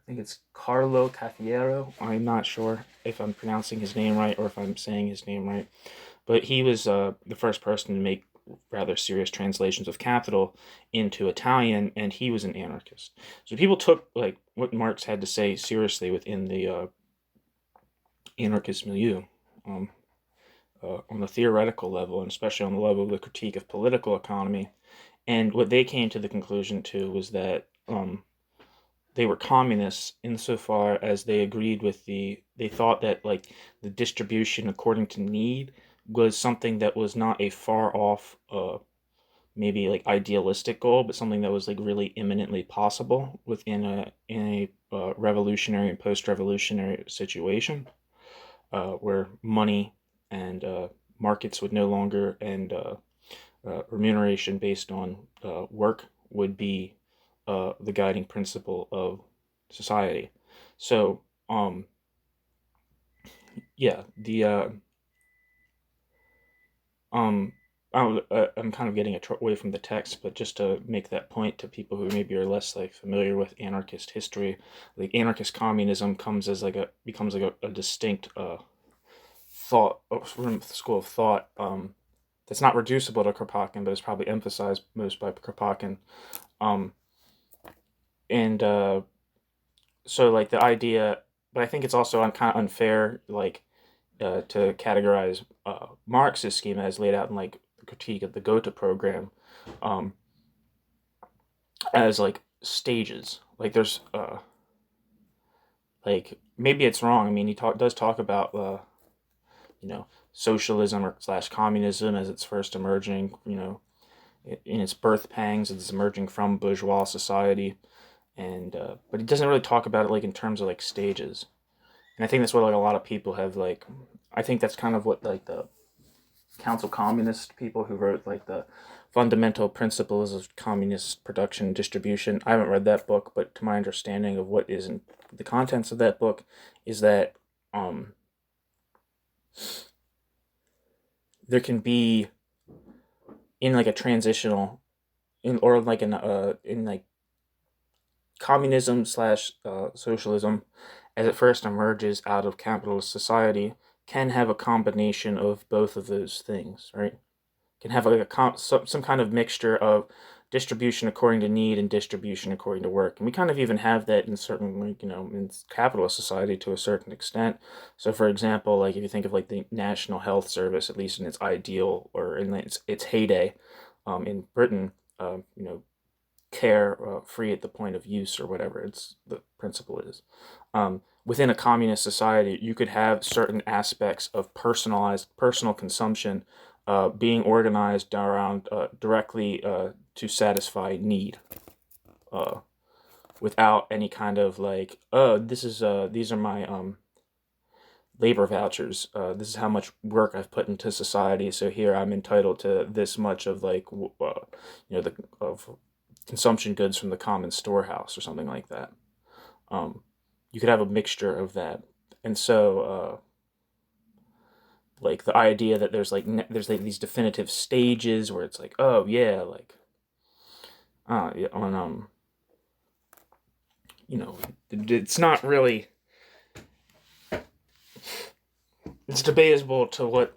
think it's Carlo Caffiero. I'm not sure if I'm pronouncing his name right or if I'm saying his name right, but he was the first person to make rather serious translations of Capital into Italian, and he was an anarchist. So people took what Marx had to say seriously within the anarchist milieu, on the theoretical level, and especially on the level of the critique of political economy. And what they came to the conclusion to was that they were communists insofar as they agreed with they thought that the distribution according to need was something that was not a far off maybe idealistic goal, but something that was really imminently possible within a revolutionary and post-revolutionary situation, where money and markets would no longer, and remuneration based on work would be the guiding principle of society. So yeah, I'm kind of getting away from the text, but just to make that point to people who maybe are less familiar with anarchist history, anarchist communism becomes a distinct thought school of thought that's not reducible to Kropotkin, but is probably emphasized most by Kropotkin. And so the idea, but I think it's also kind of unfair to categorize Marx's schema as laid out in the critique of the Gotha program as stages. There's maybe it's wrong. I mean, he does talk about socialism or / communism as it's first emerging, in its birth pangs, it's emerging from bourgeois society, and but he doesn't really talk about it in terms of stages. And I think that's what a lot of people have I think that's kind of what the council communist people who wrote the fundamental principles of communist production and distribution. I haven't read that book, but to my understanding of what is in the contents of that book is that there can be in a transitional in communism / socialism, as it first emerges out of capitalist society, can have a combination of both of those things, right? Can have some kind of mixture of distribution according to need and distribution according to work. And we kind of even have that in certain, like, in capitalist society to a certain extent. So, for example, like if you think of like the National Health Service, at least in its ideal or in its heyday, in Britain, care free at the point of use or whatever it's the principle is. Within a communist society, you could have certain aspects of personal consumption being organized around directly to satisfy need, without any kind of like, oh, these are my labor vouchers. This is how much work I've put into society. So here I'm entitled to this much of like, of consumption goods from the common storehouse or something like that. You could have a mixture of that, and so like the idea that there's like these definitive stages where it's like, oh yeah, like yeah, on it's not really. It's debatable to what,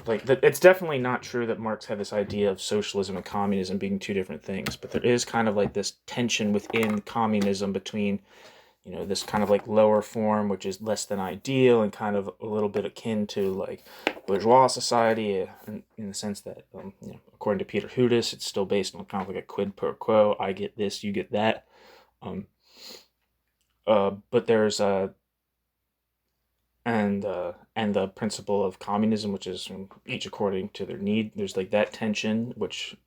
like, it's definitely not true that Marx had this idea of socialism and communism being two different things, but there is kind of like this tension within communism between, this kind of like lower form, which is less than ideal and kind of a little bit akin to like bourgeois society, in the sense that, according to Peter Hudis, it's still based on kind of like a quid pro quo. I get this, you get that. But there's and the principle of communism, which is each according to their need. There's like that tension, which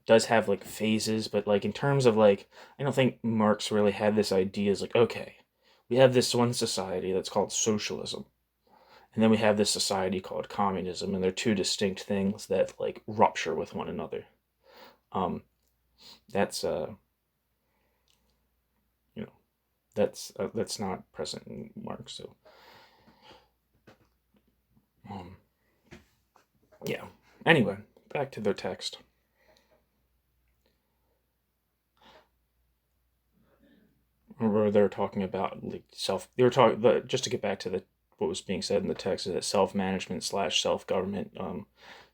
does have like phases, but like in terms of like, I don't think Marx really had this idea as like, okay, we have this one society that's called socialism, and then we have this society called communism, and they're two distinct things that like rupture with one another. That's that's not present in Marx. So yeah. Anyway, back to their text. Remember, they were talking about like They were talking, just to get back to what was being said in the text, is that self-management / self-government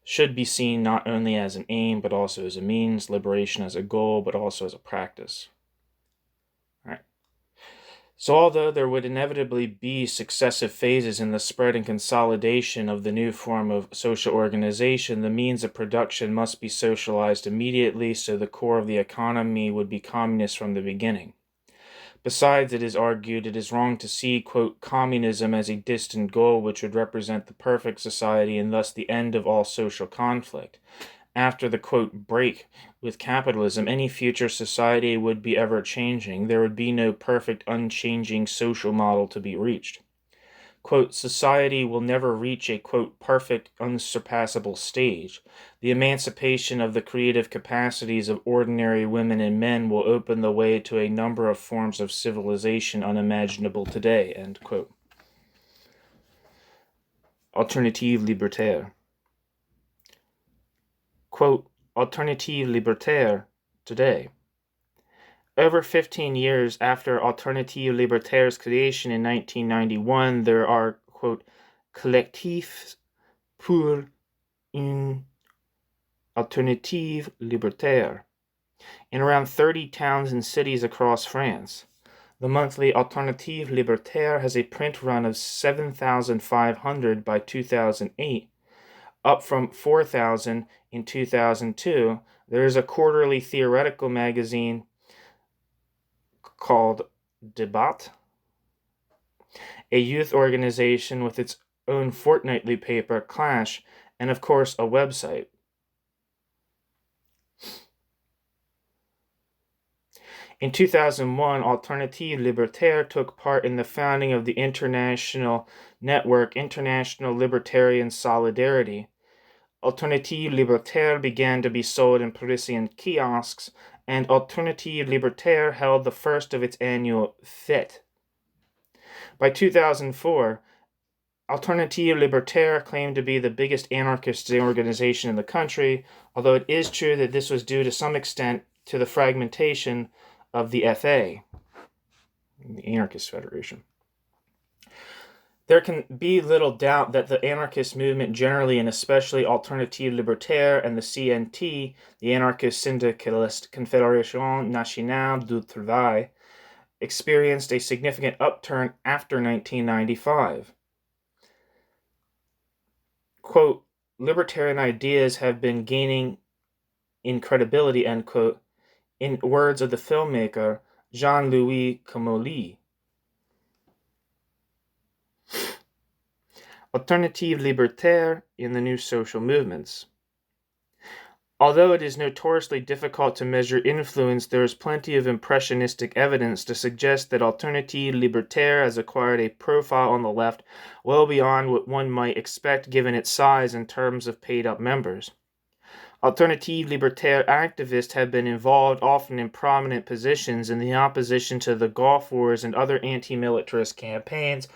should be seen not only as an aim but also as a means, liberation as a goal but also as a practice. So although there would inevitably be successive phases in the spread and consolidation of the new form of social organization, the means of production must be socialized immediately, so the core of the economy would be communist from the beginning. Besides, it is argued, it is wrong to see, quote, communism as a distant goal which would represent the perfect society and thus the end of all social conflict. After the, quote, break with capitalism, any future society would be ever-changing. There would be no perfect, unchanging social model to be reached. Quote, society will never reach a, quote, perfect, unsurpassable stage. The emancipation of the creative capacities of ordinary women and men will open the way to a number of forms of civilization unimaginable today, end quote. Alternative libertaire. Quote, Alternative libertaire today. Over 15 years after Alternative Libertaire's creation in 1991, there are, quote, collectifs pour une alternative libertaire in around 30 towns and cities across France. The monthly Alternative Libertaire has a print run of 7,500 by 2008, up from 4,000 in 2002. There is a quarterly theoretical magazine called Debat, a youth organization with its own fortnightly paper, Clash, and of course a website. In 2001, Alternative Libertaire took part in the founding of the international network International Libertarian Solidarity. Alternative Libertaire began to be sold in Parisian kiosks, and Alternative Libertaire held the first of its annual fête. By 2004, Alternative Libertaire claimed to be the biggest anarchist organization in the country, although it is true that this was due to some extent to the fragmentation of the FA, the Anarchist Federation. There can be little doubt that the anarchist movement generally, and especially Alternative Libertaire and the CNT, the Anarchist Syndicalist Confédération Nationale du Travail, experienced a significant upturn after 1995. Quote, libertarian ideas have been gaining in credibility, end quote, in words of the filmmaker Jean-Louis Comolli. Alternative Libertaire in the new social movements. Although it is notoriously difficult to measure influence, there is plenty of impressionistic evidence to suggest that Alternative Libertaire has acquired a profile on the left well beyond what one might expect given its size in terms of paid-up members. Alternative Libertaire activists have been involved often in prominent positions in the opposition to the Gulf Wars and other anti-militarist campaigns,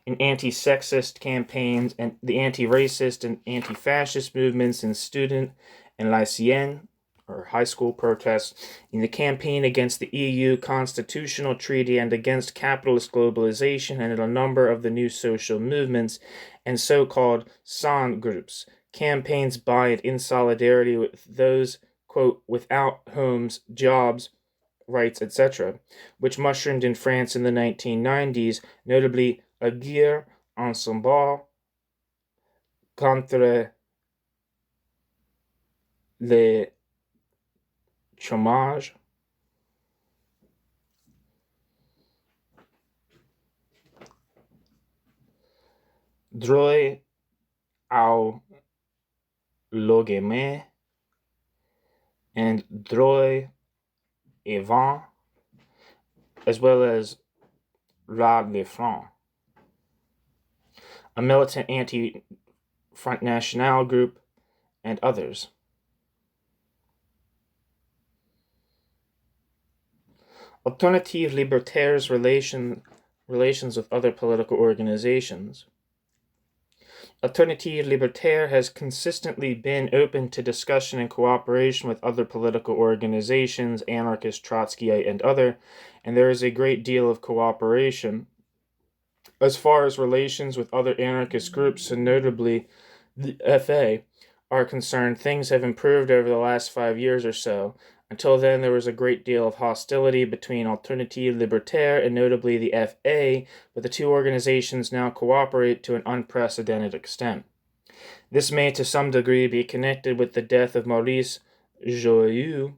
in anti-sexist campaigns, and the anti-racist and anti-fascist movements in student and lycéen, or high school protests, in the campaign against the EU constitutional treaty and against capitalist globalization, and in a number of the new social movements and so-called SAN groups, campaigns by and in solidarity with those, quote, without homes, jobs, rights, etc., which mushroomed in France in the 1990s, notably Agir Ensemble contre le chômage, droit au logement, and droit au vent, as well as La Le Front, a militant anti-Front National group, and others. Alternative Libertaire's relations with other political organizations. Alternative Libertaire has consistently been open to discussion and cooperation with other political organizations, Anarchist, Trotskyite, and other, and there is a great deal of cooperation. As far as relations with other anarchist groups, and notably the FA, are concerned, things have improved over the last 5 years or so. Until then, there was a great deal of hostility between Alternative Libertaire and notably the FA, but the two organizations now cooperate to an unprecedented extent. This may to some degree be connected with the death of Maurice Joyeux,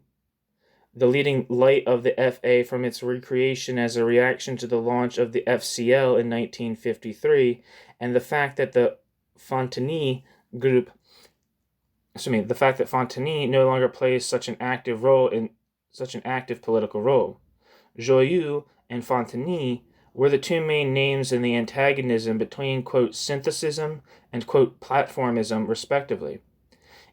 the leading light of the FA from its recreation as a reaction to the launch of the FCL in 1953, and the fact that the Fonteny group the fact that Fonteny no longer plays such an active political role. Joyeux and Fonteny were the two main names in the antagonism between, quote, synthesism and, quote, platformism, respectively.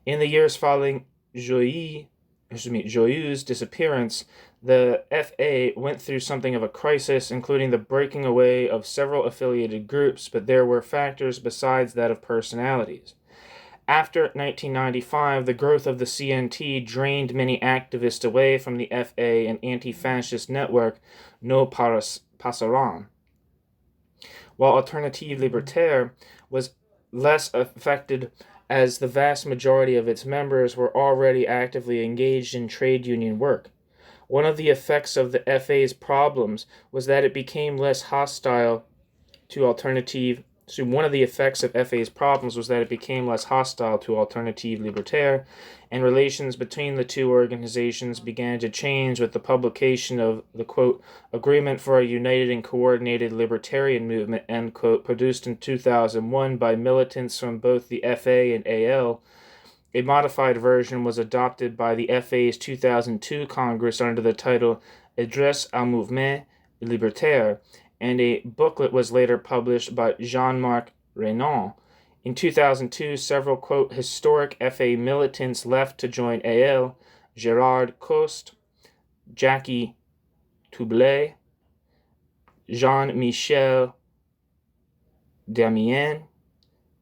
In the years following Joyeux's disappearance, the FA went through something of a crisis, including the breaking away of several affiliated groups, but there were factors besides that of personalities. After 1995, the growth of the CNT drained many activists away from the FA and anti-fascist network No Passeront, while Alternative Libertaire was less affected as the vast majority of its members were already actively engaged in trade union work. One of the effects of the FA's problems was that it became less hostile to Alternative Libertaire, and relations between the two organizations began to change with the publication of the, quote, Agreement for a United and Coordinated Libertarian Movement, end quote, produced in 2001 by militants from both the FA and AL. A modified version was adopted by the FA's 2002 Congress under the title Adresse au Mouvement Libertaire, and a booklet was later published by Jean-Marc Renan. In 2002, several, quote, historic FA militants left to join AL: Gérard Coste, Jackie Toublet, Jean-Michel Damien,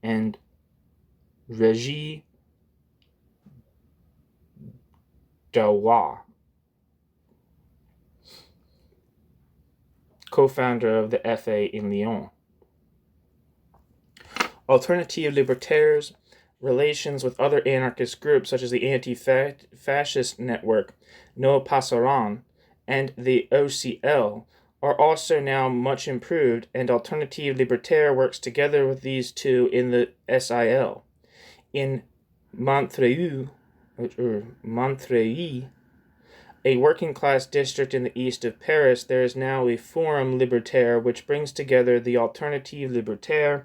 and Régis Dawa, co-founder of the FA in Lyon. Alternative libertaires' relations with other anarchist groups such as the anti-fascist network No Passaran and the OCL are also now much improved, and Alternative Libertaire works together with these two in the SIL. In Montreuil, a working-class district in the east of Paris, there is now a Forum Libertaire which brings together the Alternative Libertaire,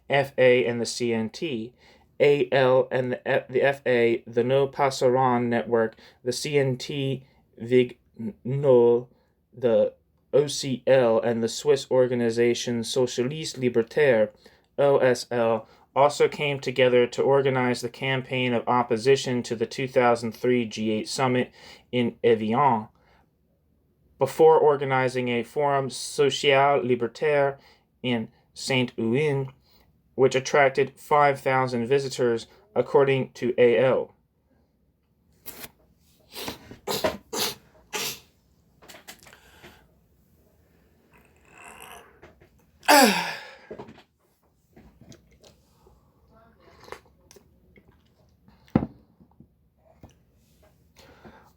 FA, and the CNT, AL and the FA, the No Passaran network, the CNT, Vignol, the OCL, and the Swiss organization Socialiste Libertaire, OSL, also came together to organize the campaign of opposition to the 2003 G8 summit in Evian, before organizing a Forum Social Libertaire in Saint-Ouen, which attracted 5,000 visitors, according to AL.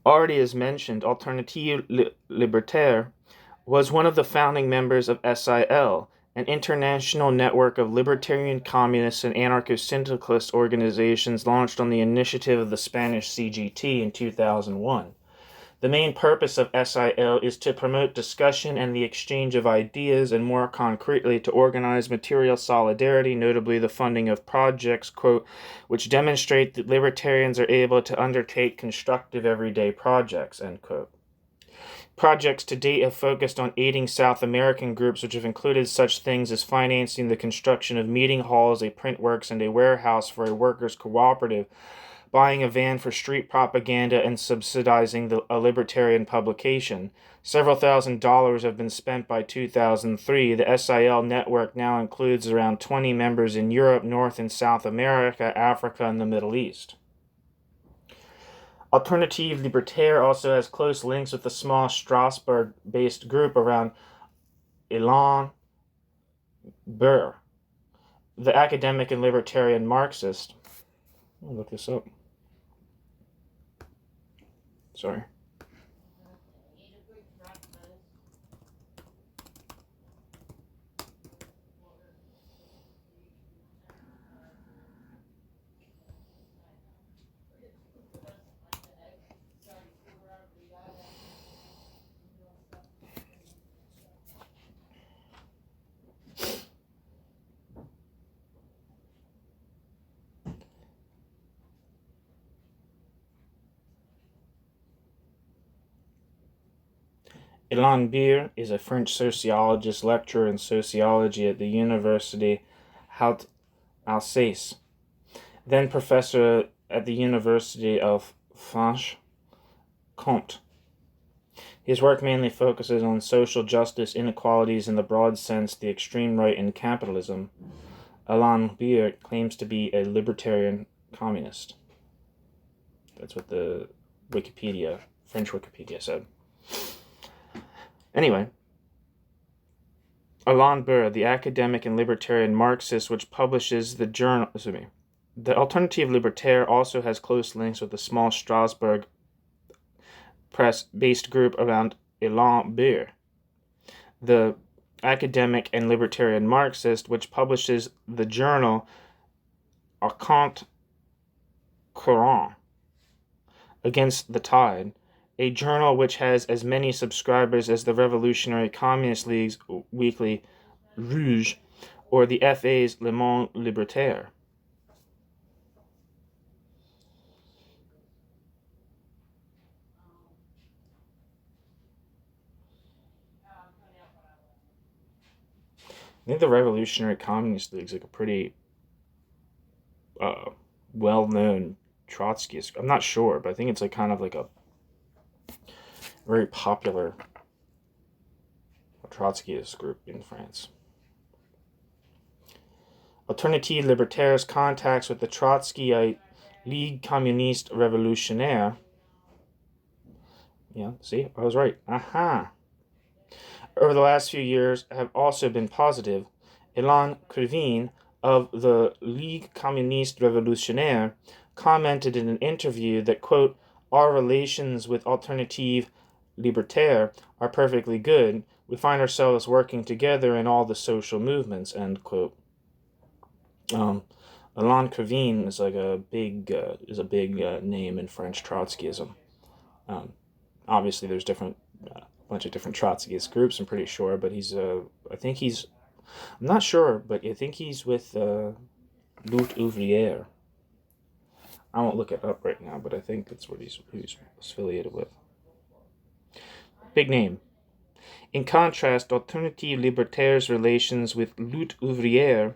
Already as mentioned, Alternative Libertaire was one of the founding members of SIL, an international network of libertarian, communist, and anarcho-syndicalist organizations launched on the initiative of the Spanish CGT in 2001. The main purpose of SIL is to promote discussion and the exchange of ideas, and more concretely to organize material solidarity, notably the funding of projects, quote, which demonstrate that libertarians are able to undertake constructive everyday projects, end quote. Projects to date have focused on aiding South American groups, which have included such things as financing the construction of meeting halls, a print works, and a warehouse for a workers' cooperative, buying a van for street propaganda, and subsidizing a libertarian publication. Several $1,000s have been spent by 2003. The SIL network now includes around 20 members in Europe, North and South America, Africa, and the Middle East. Alternative Libertaire also has close links with the small Strasbourg-based group around Elan Burr, the academic and libertarian Marxist. I'll look this up. Sorry. Alain Beer is a French sociologist, lecturer in sociology at the University Haute Alsace, then professor at the University of Franche-Comté. His work mainly focuses on social justice, inequalities in the broad sense, the extreme right, and capitalism. Alain Beer claims to be a libertarian communist. That's what the French Wikipedia said. Anyway, Alain Burr, the academic and libertarian Marxist, which publishes the journal. The Alternative Libertaire also has close links with the small Strasbourg press-based group around Alain Burr, the academic and libertarian Marxist, which publishes the journal Arcante Courant, Against the Tide, a journal which has as many subscribers as the Revolutionary Communist League's weekly Rouge or the FA's Le Monde Libertaire. I think the Revolutionary Communist League is like a pretty well-known Trotskyist. I'm not sure, but I think it's like kind of like a very popular Trotskyist group in France. Alternative Libertaire's contacts with the Trotskyite Ligue Communiste Révolutionnaire. Yeah, see, I was right. Aha! Over the last few years have also been positive. Elan Krivine, of the Ligue Communiste Révolutionnaire commented in an interview that, quote, our relations with Alternative Libertaire are perfectly good. We find ourselves working together in all the social movements, end quote. Alain Cravin is like a big name in French Trotskyism. Obviously, there's bunch of different Trotskyist groups. I'm pretty sure, but I'm not sure, but I think he's with Lutte Ouvrière. I won't look it up right now, but I think that's what he's affiliated with. Big name. In contrast, Alternative Libertaire's relations with Lutte Ouvrière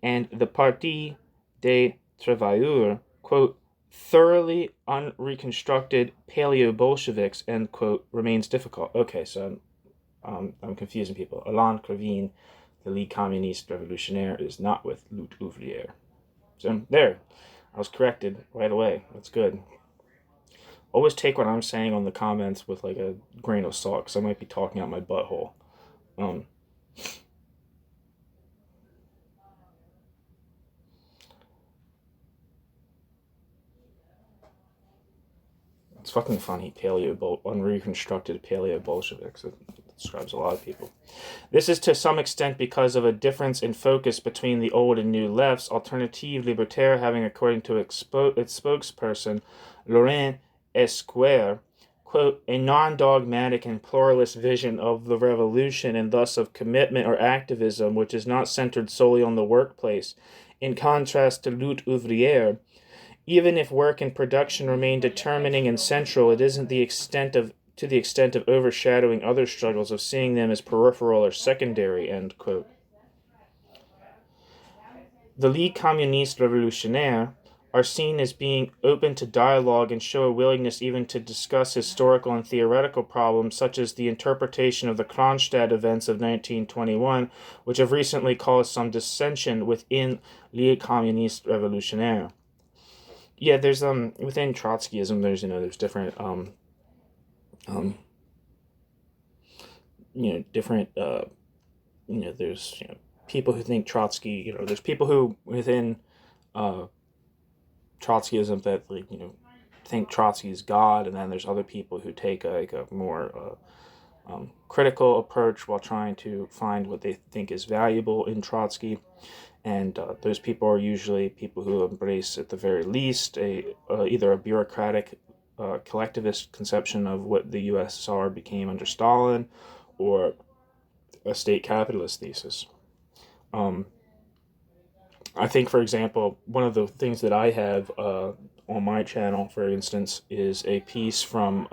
and the Parti des Travailleurs, quote, thoroughly unreconstructed paleo-Bolsheviks, end quote, remains difficult. Okay, so I'm confusing people. Alain Cravin, the Ligue Communiste Révolutionnaire, is not with Lutte Ouvrière. So there, I was corrected right away. That's good. Always take what I'm saying on the comments with like a grain of salt, because I might be talking out my butthole. It's fucking funny, unreconstructed paleo-Bolsheviks. It describes a lot of people. This is to some extent because of a difference in focus between the old and new lefts, Alternative Libertaire having, according to its spokesperson, Laurent Esquire, quote, a non-dogmatic and pluralist vision of the revolution and thus of commitment or activism which is not centered solely on the workplace, in contrast to Lutte Ouvrière. Even if work and production remain determining and central, it isn't to the extent of overshadowing other struggles, of seeing them as peripheral or secondary, end quote. The Ligue Communiste Révolutionnaire are seen as being open to dialogue and show a willingness even to discuss historical and theoretical problems such as the interpretation of the Kronstadt events of 1921, which have recently caused some dissension within Ligue Communiste Révolutionnaire. Yeah, there's within Trotskyism, there's different different there's people who think Trotsky, there's people who within Trotskyism that think Trotsky is God, and then there's other people who take a more critical approach while trying to find what they think is valuable in Trotsky. And those people are usually people who embrace, at the very least, either a bureaucratic collectivist conception of what the USSR became under Stalin, or a state capitalist thesis. I think, for example, one of the things that I have on my channel, for instance, is a piece from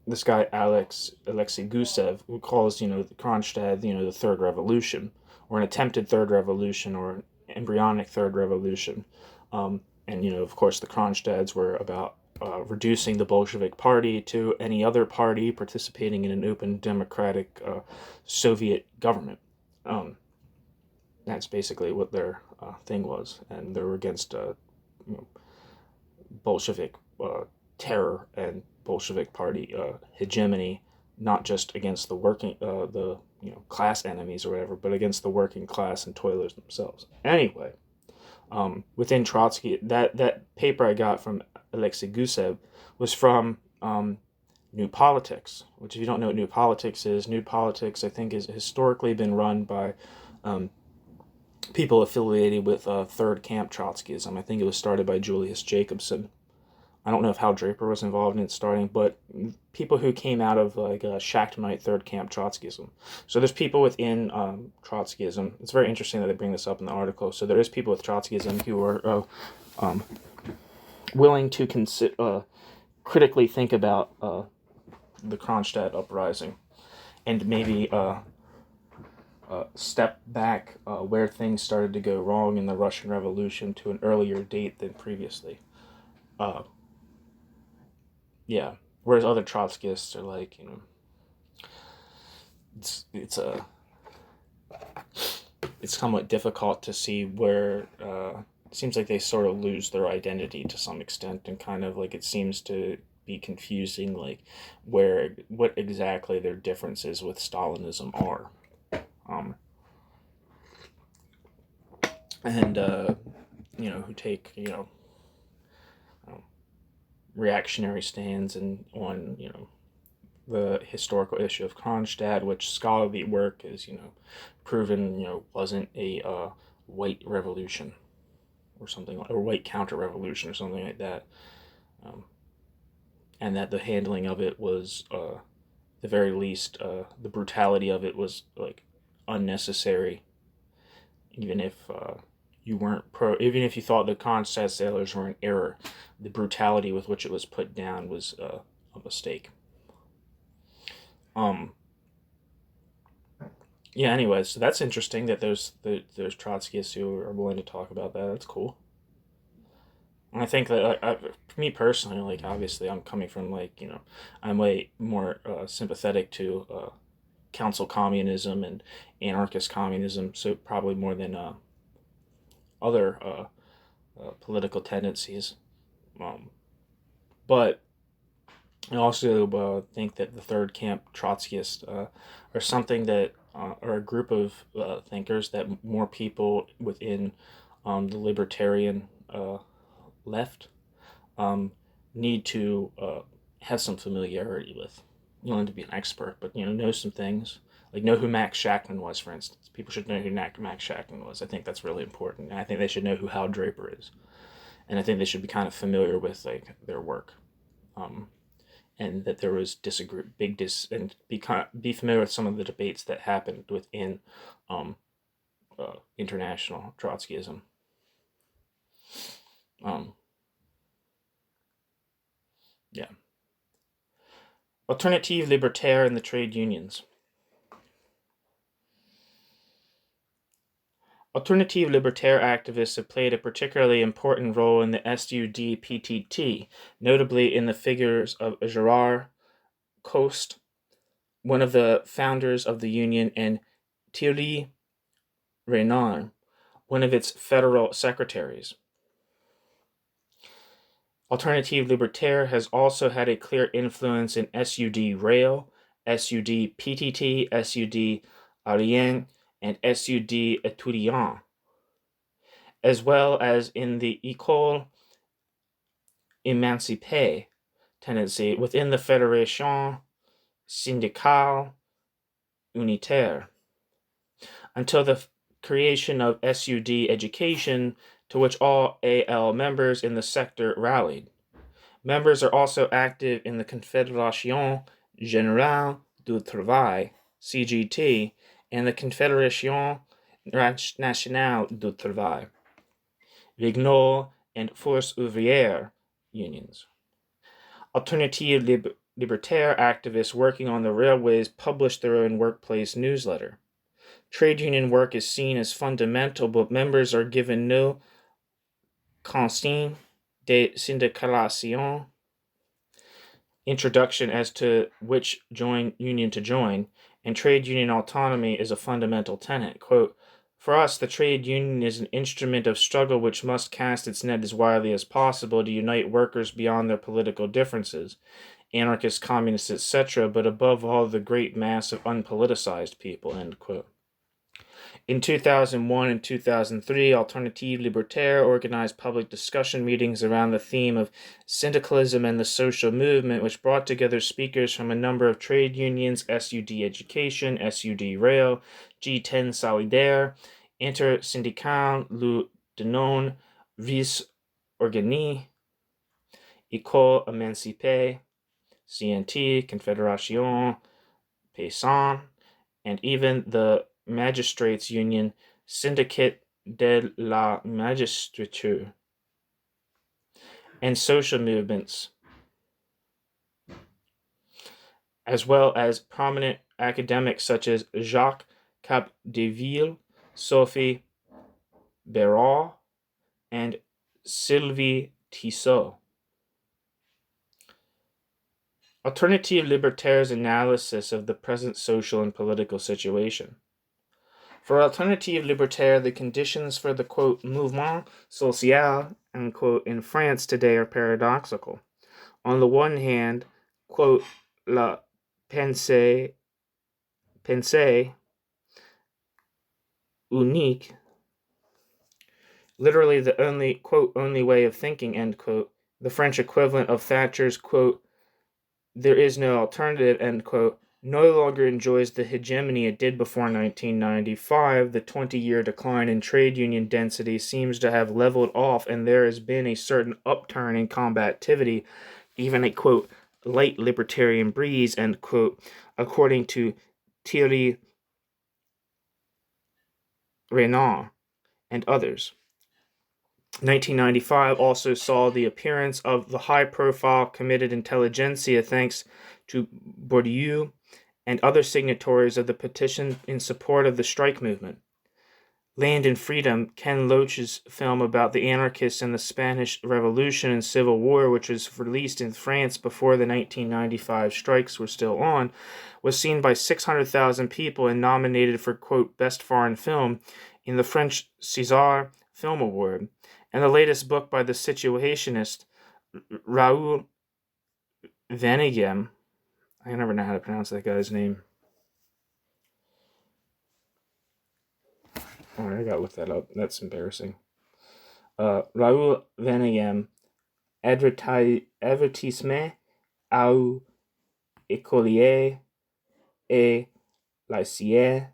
this guy Alexei Gusev, who calls the Kronstadt the third revolution, or an attempted third revolution, or an embryonic third revolution, and of course the Kronstadts were about reducing the Bolshevik Party to any other party participating in an open democratic Soviet government. That's basically what their thing was, and they were against Bolshevik terror and Bolshevik Party hegemony, not just against the working, class enemies or whatever, but against the working class and toilers themselves. Anyway, within Trotsky, that paper I got from Alexei Gusev was from New Politics, which, if you don't know what New Politics is, New Politics, I think, has historically been run by people affiliated with Third Camp Trotskyism. I think it was started by Julius Jacobson. I don't know if Hal Draper was involved in its starting, but people who came out of Shachtmanite Third Camp Trotskyism. So there's people within Trotskyism. It's very interesting that they bring this up in the article. So there is people with Trotskyism who are willing to critically think about the Kronstadt uprising, and maybe step back where things started to go wrong in the Russian Revolution to an earlier date than previously. Yeah. Whereas other Trotskyists are like, it's somewhat difficult to see where it seems like they sort of lose their identity to some extent, and kind of like it seems to be confusing, like what exactly their differences with Stalinism are. And who take reactionary stands and on the historical issue of Kronstadt, which scholarly work is proven wasn't a white revolution or something or white counter revolution or something like that, and that the handling of it was the very least the brutality of it was like unnecessary, even if even if you thought the Kronstadt sailors were in error, the brutality with which it was put down was a mistake. Yeah. Anyways, so that's interesting that there's Trotskyists who are willing to talk about that. That's cool. And I think that for me personally, like obviously I'm coming from I'm way more sympathetic to council communism and anarchist communism, so probably more than other political tendencies. But I also think that the third camp Trotskyists are something that are a group of thinkers that more people within the libertarian left need to have some familiarity with. You don't need to be an expert, but know some things. Like know who Max Shachtman was, for instance. People should know who Max Shachtman was. I think that's really important. And I think they should know who Hal Draper is. And I think they should be kind of familiar with their work. And that there was and be familiar with some of the debates that happened within international Trotskyism. Yeah. Alternative Libertaire and the trade unions. Alternative Libertaire activists have played a particularly important role in the SUD-PTT, notably in the figures of Gerard Coste, one of the founders of the union, and Thierry Renard, one of its federal secretaries. Alternative Libertaire has also had a clear influence in SUD Rail, SUD PTT, SUD Arien, and SUD Étudiant, as well as in the École Émancipée tendency within the Fédération Syndicale Unitaire, until the creation of SUD Education, to which all AL members in the sector rallied. Members are also active in the Confédération Générale du Travail, CGT, and the Confédération Nationale du Travail, Vignol, and Force Ouvrière unions. Alternative Libertaire activists working on the railways publish their own workplace newsletter. Trade union work is seen as fundamental, but members are given no consigne de syndicalisation, introduction as to which union to join, and trade union autonomy is a fundamental tenet. Quote, "For us, the trade union is an instrument of struggle which must cast its net as widely as possible to unite workers beyond their political differences, anarchists, communists, etc., but above all the great mass of unpoliticized people," end quote. In 2001 and 2003, Alternative Libertaire organized public discussion meetings around the theme of syndicalism and the social movement, which brought together speakers from a number of trade unions, SUD Education, SUD Rail, G10 Solidaire, Intersyndical Le Denon Vis Organi, École Émancipée, CNT, Confédération Paysanne, and even the Magistrates Union, Syndicate de la Magistrature, and social movements, as well as prominent academics such as Jacques Capdeville, Sophie Béraud, and Sylvie Tissot. Alternative Libertaire's analysis of the present social and political situation. For Alternative Libertaire, the conditions for the, quote, mouvement social, unquote, in France today are paradoxical. On the one hand, quote, la pensée unique, literally the only, quote, only way of thinking, end quote, the French equivalent of Thatcher's, quote, there is no alternative, end quote, no longer enjoys the hegemony it did before 1995. The 20-year decline in trade union density seems to have leveled off, and there has been a certain upturn in combativity, even a, quote, light libertarian breeze, end quote, according to Thierry Renan and others. 1995 also saw the appearance of the high-profile committed intelligentsia thanks to Bourdieu and other signatories of the petition in support of the strike movement. Land and Freedom, Ken Loach's film about the anarchists and the Spanish Revolution and Civil War, which was released in France before the 1995 strikes were still on, was seen by 600,000 people and nominated for, quote, Best Foreign Film in the French César Film Award. And the latest book by the situationist Raoul Vaneigem, I never know how to pronounce that guy's name. Oh, I gotta look that up. That's embarrassing. Raoul Vaneigem, Avertissement aux écoliers et lycéens,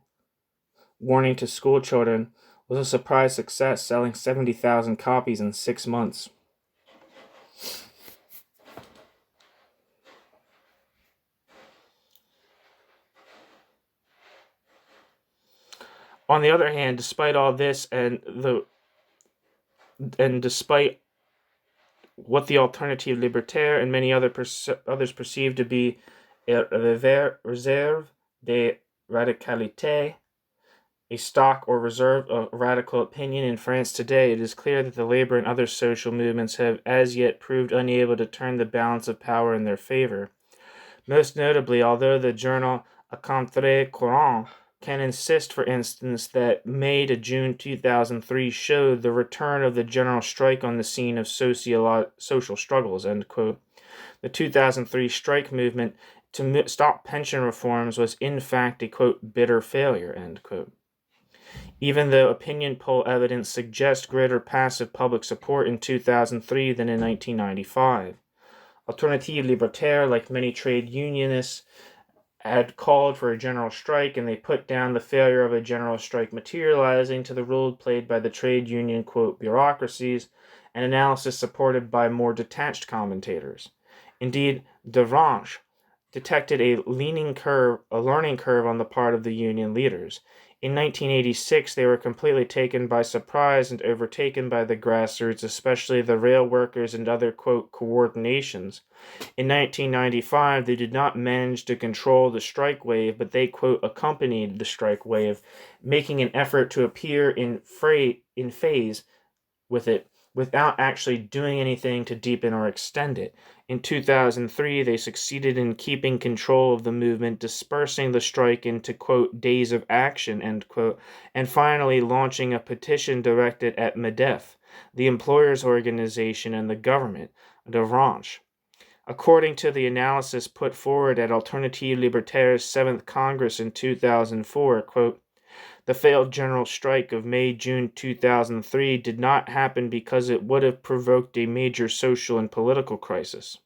warning to school children, was a surprise success, selling 70,000 copies in 6 months. On the other hand, despite all this and despite what the Alternative Libertaire and many others perceive to be a réserve de radicalité, a stock or reserve of radical opinion in France today, it is clear that the labor and other social movements have as yet proved unable to turn the balance of power in their favor. Most notably, although the journal A Contre-Courant can insist, for instance, that May to June 2003 showed the return of the general strike on the scene of social struggles, end quote. The 2003 strike movement to stop pension reforms was in fact a, quote, bitter failure, end quote. Even though opinion poll evidence suggests greater passive public support in 2003 than in 1995. Alternative Libertaire, like many trade unionists, had called for a general strike, and they put down the failure of a general strike materializing to the role played by the trade union, quote, bureaucracies, an analysis supported by more detached commentators. Indeed, Derange detected a learning curve on the part of the union leaders. In 1986, they were completely taken by surprise and overtaken by the grassroots, especially the rail workers and other, quote, coordinations. In 1995, they did not manage to control the strike wave, but they, quote, accompanied the strike wave, making an effort to appear in phase with it without actually doing anything to deepen or extend it. In 2003, they succeeded in keeping control of the movement, dispersing the strike into, quote, days of action, end quote, and finally launching a petition directed at MEDEF, the employers' organization, and the government, de Ranch. According to the analysis put forward at Alternative Libertaire's 7th Congress in 2004, quote, the failed general strike of May-June 2003 did not happen because it would have provoked a major social and political crisis.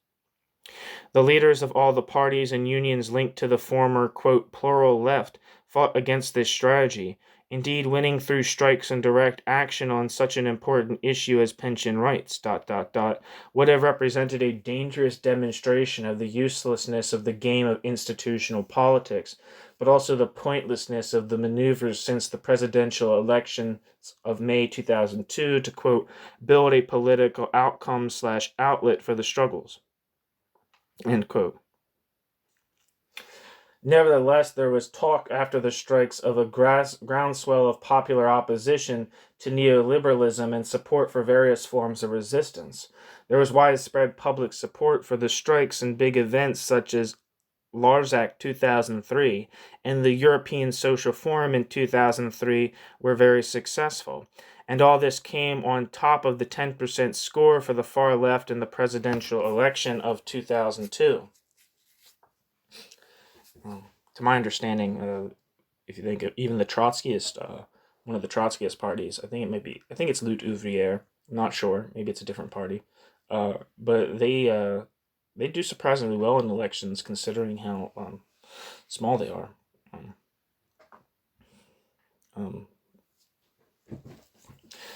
The leaders of all the parties and unions linked to the former, quote, plural left fought against this strategy. Indeed, winning through strikes and direct action on such an important issue as pension rights, would have represented a dangerous demonstration of the uselessness of the game of institutional politics, but also the pointlessness of the maneuvers since the presidential elections of May 2002 to, quote, build a political outcome/outlet for the struggles, end quote. Nevertheless, there was talk after the strikes of a groundswell of popular opposition to neoliberalism and support for various forms of resistance. There was widespread public support for the strikes and big events such as Larzac 2003 and the European Social Forum in 2003 were very successful. And all this came on top of the 10% score for the far left in the presidential election of 2002. To my understanding, if you think of even the Trotskyist, one of the Trotskyist parties, I think it's Lutte Ouvrière. I'm not sure. Maybe it's a different party. But they do surprisingly well in elections considering how small they are.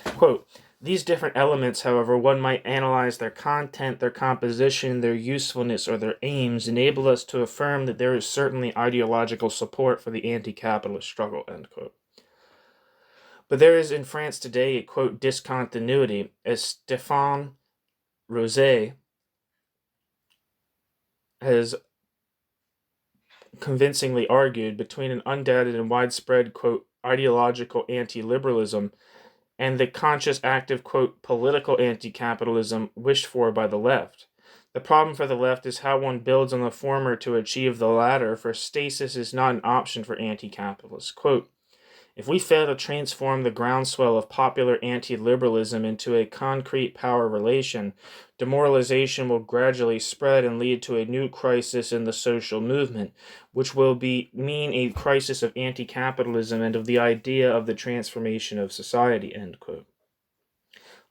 Quote, these different elements, however, one might analyze their content, their composition, their usefulness, or their aims, enable us to affirm that there is certainly ideological support for the anti-capitalist struggle, end quote. But there is in France today a, quote, discontinuity, as Stéphane Roset has convincingly argued, between an undoubted and widespread, quote, ideological anti-liberalism and the conscious, active, quote, political anti-capitalism wished for by the left. The problem for the left is how one builds on the former to achieve the latter, for stasis is not an option for anti-capitalists. Quote, if we fail to transform the groundswell of popular anti-liberalism into a concrete power relation, demoralization will gradually spread and lead to a new crisis in the social movement, which will mean a crisis of anti-capitalism and of the idea of the transformation of society, end quote.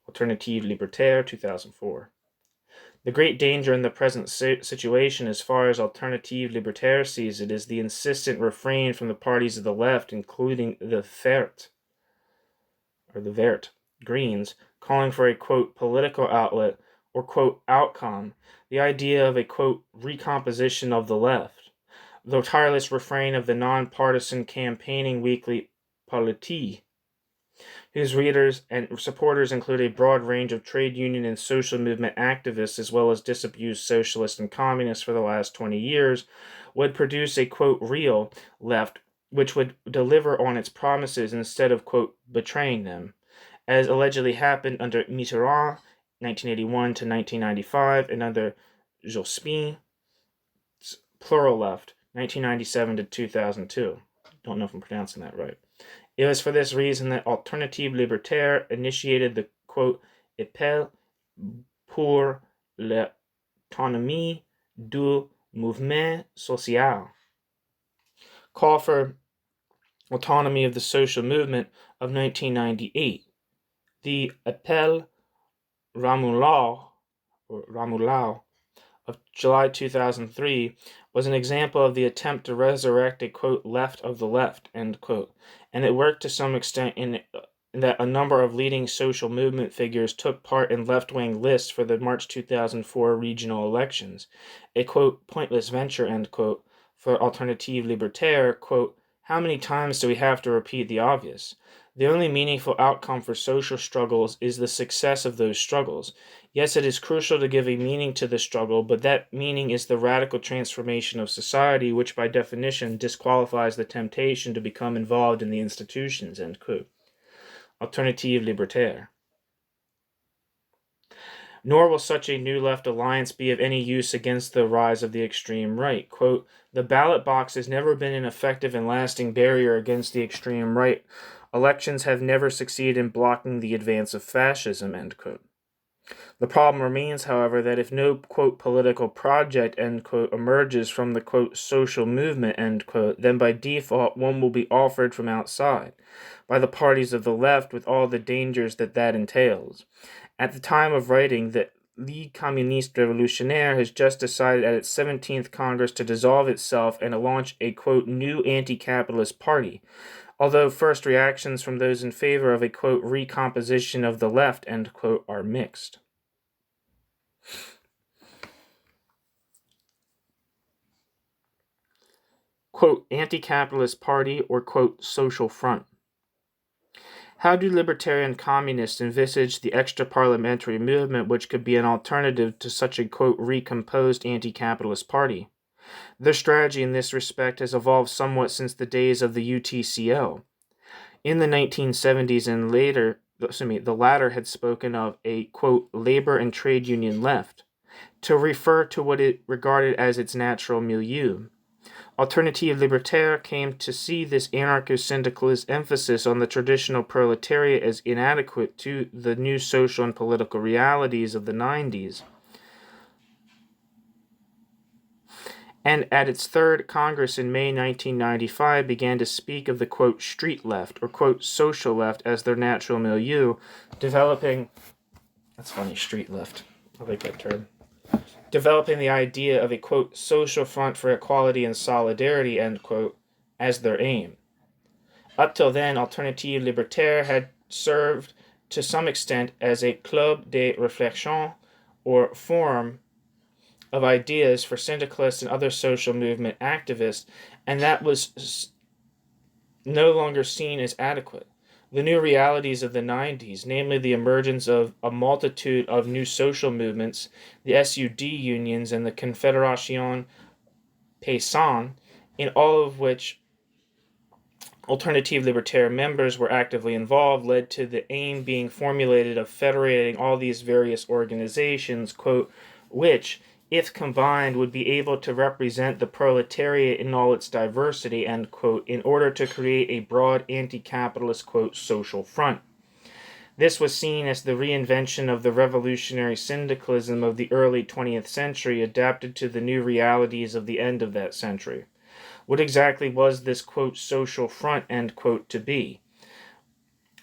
Alternative Libertaire, 2004. The great danger in the present situation, as far as Alternative Libertaire sees it, is the insistent refrain from the parties of the left, including the Vert Greens, calling for a, quote, political outlet or, quote, outcome, the idea of a, quote, recomposition of the left. The tireless refrain of the non-partisan campaigning weekly Politique, whose readers and supporters include a broad range of trade union and social movement activists, as well as disabused socialists and communists for the last 20 years, would produce a, quote, real left, which would deliver on its promises instead of, quote, betraying them, as allegedly happened under Mitterrand, 1981 to 1995, and under Jospin's plural left, 1997 to 2002. Don't know if I'm pronouncing that right. It was for this reason that Alternative Libertaire initiated the, quote, appel pour l'autonomie du mouvement social, call for autonomy of the social movement of 1998. The appel Ramoulau of July 2003 was an example of the attempt to resurrect a, quote, left of the left, end quote, and it worked to some extent in that a number of leading social movement figures took part in left-wing lists for the March 2004 regional elections, a, quote, pointless venture, end quote, for Alternative Libertaire, quote, how many times do we have to repeat the obvious? The only meaningful outcome for social struggles is the success of those struggles. Yes, it is crucial to give a meaning to the struggle, but that meaning is the radical transformation of society, which by definition disqualifies the temptation to become involved in the institutions, end quote. Alternative Libertaire. Nor will such a new left alliance be of any use against the rise of the extreme right. Quote, the ballot box has never been an effective and lasting barrier against the extreme right. Elections have never succeeded in blocking the advance of fascism, end quote. The problem remains, however, that if no, quote, political project, end quote, emerges from the, quote, social movement, end quote, then by default one will be offered from outside, by the parties of the left, with all the dangers that entails. At the time of writing, the Ligue Communiste Révolutionnaire has just decided at its 17th Congress to dissolve itself and to launch a, quote, new anti-capitalist party, although first reactions from those in favor of a, quote, recomposition of the left, end quote, are mixed. Quote, anti-capitalist party or, quote, social front. How do libertarian communists envisage the extra-parliamentary movement which could be an alternative to such a, quote, recomposed anti-capitalist party? Their strategy in this respect has evolved somewhat since the days of the UTCO. In the 1970s and the latter had spoken of a, quote, labor and trade union left, to refer to what it regarded as its natural milieu. Alternative Libertaire came to see this anarcho-syndicalist emphasis on the traditional proletariat as inadequate to the new social and political realities of the 90s. And at its third Congress in May 1995 began to speak of the, quote, street left, or, quote, social left as their natural milieu, developing, that's funny, street left, I like that term, developing the idea of a, quote, social front for equality and solidarity, end quote, as their aim. Up till then, Alternative Libertaire had served to some extent as a club de réflexion, or forum of ideas for syndicalists and other social movement activists, and that was no longer seen as adequate. The new realities of the 90s, namely the emergence of a multitude of new social movements, the SUD unions and the Confédération Paysanne, in all of which Alternative Libertaire members were actively involved, led to the aim being formulated of federating all these various organizations, quote, which, if combined, would be able to represent the proletariat in all its diversity, end quote, in order to create a broad anti-capitalist, quote, social front. This was seen as the reinvention of the revolutionary syndicalism of the early 20th century, adapted to the new realities of the end of that century. What exactly was this, quote, social front, end quote, to be?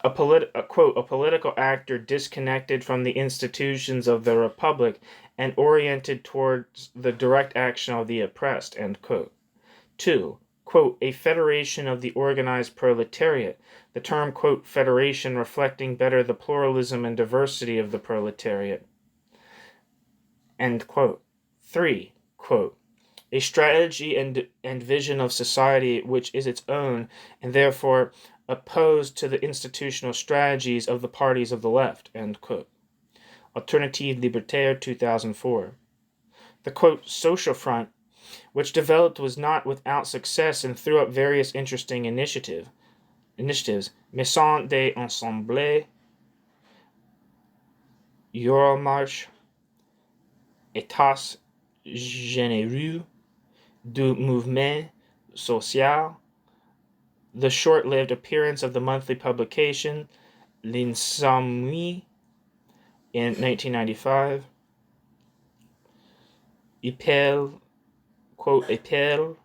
A political actor disconnected from the institutions of the republic and oriented towards the direct action of the oppressed, end quote. 2. Quote, a federation of the organized proletariat, the term, quote, federation reflecting better the pluralism and diversity of the proletariat, end quote. 3. Quote, a strategy and vision of society which is its own and therefore opposed to the institutional strategies of the parties of the left, end quote. Alternative Libertaire, 2004. The, quote, social front, which developed, was not without success and threw up various interesting initiatives. Maison des Assemblées, Euromarche, États généraux du mouvement social, the short-lived appearance of the monthly publication L'Insomnie in 1995, Appel, quote, Appel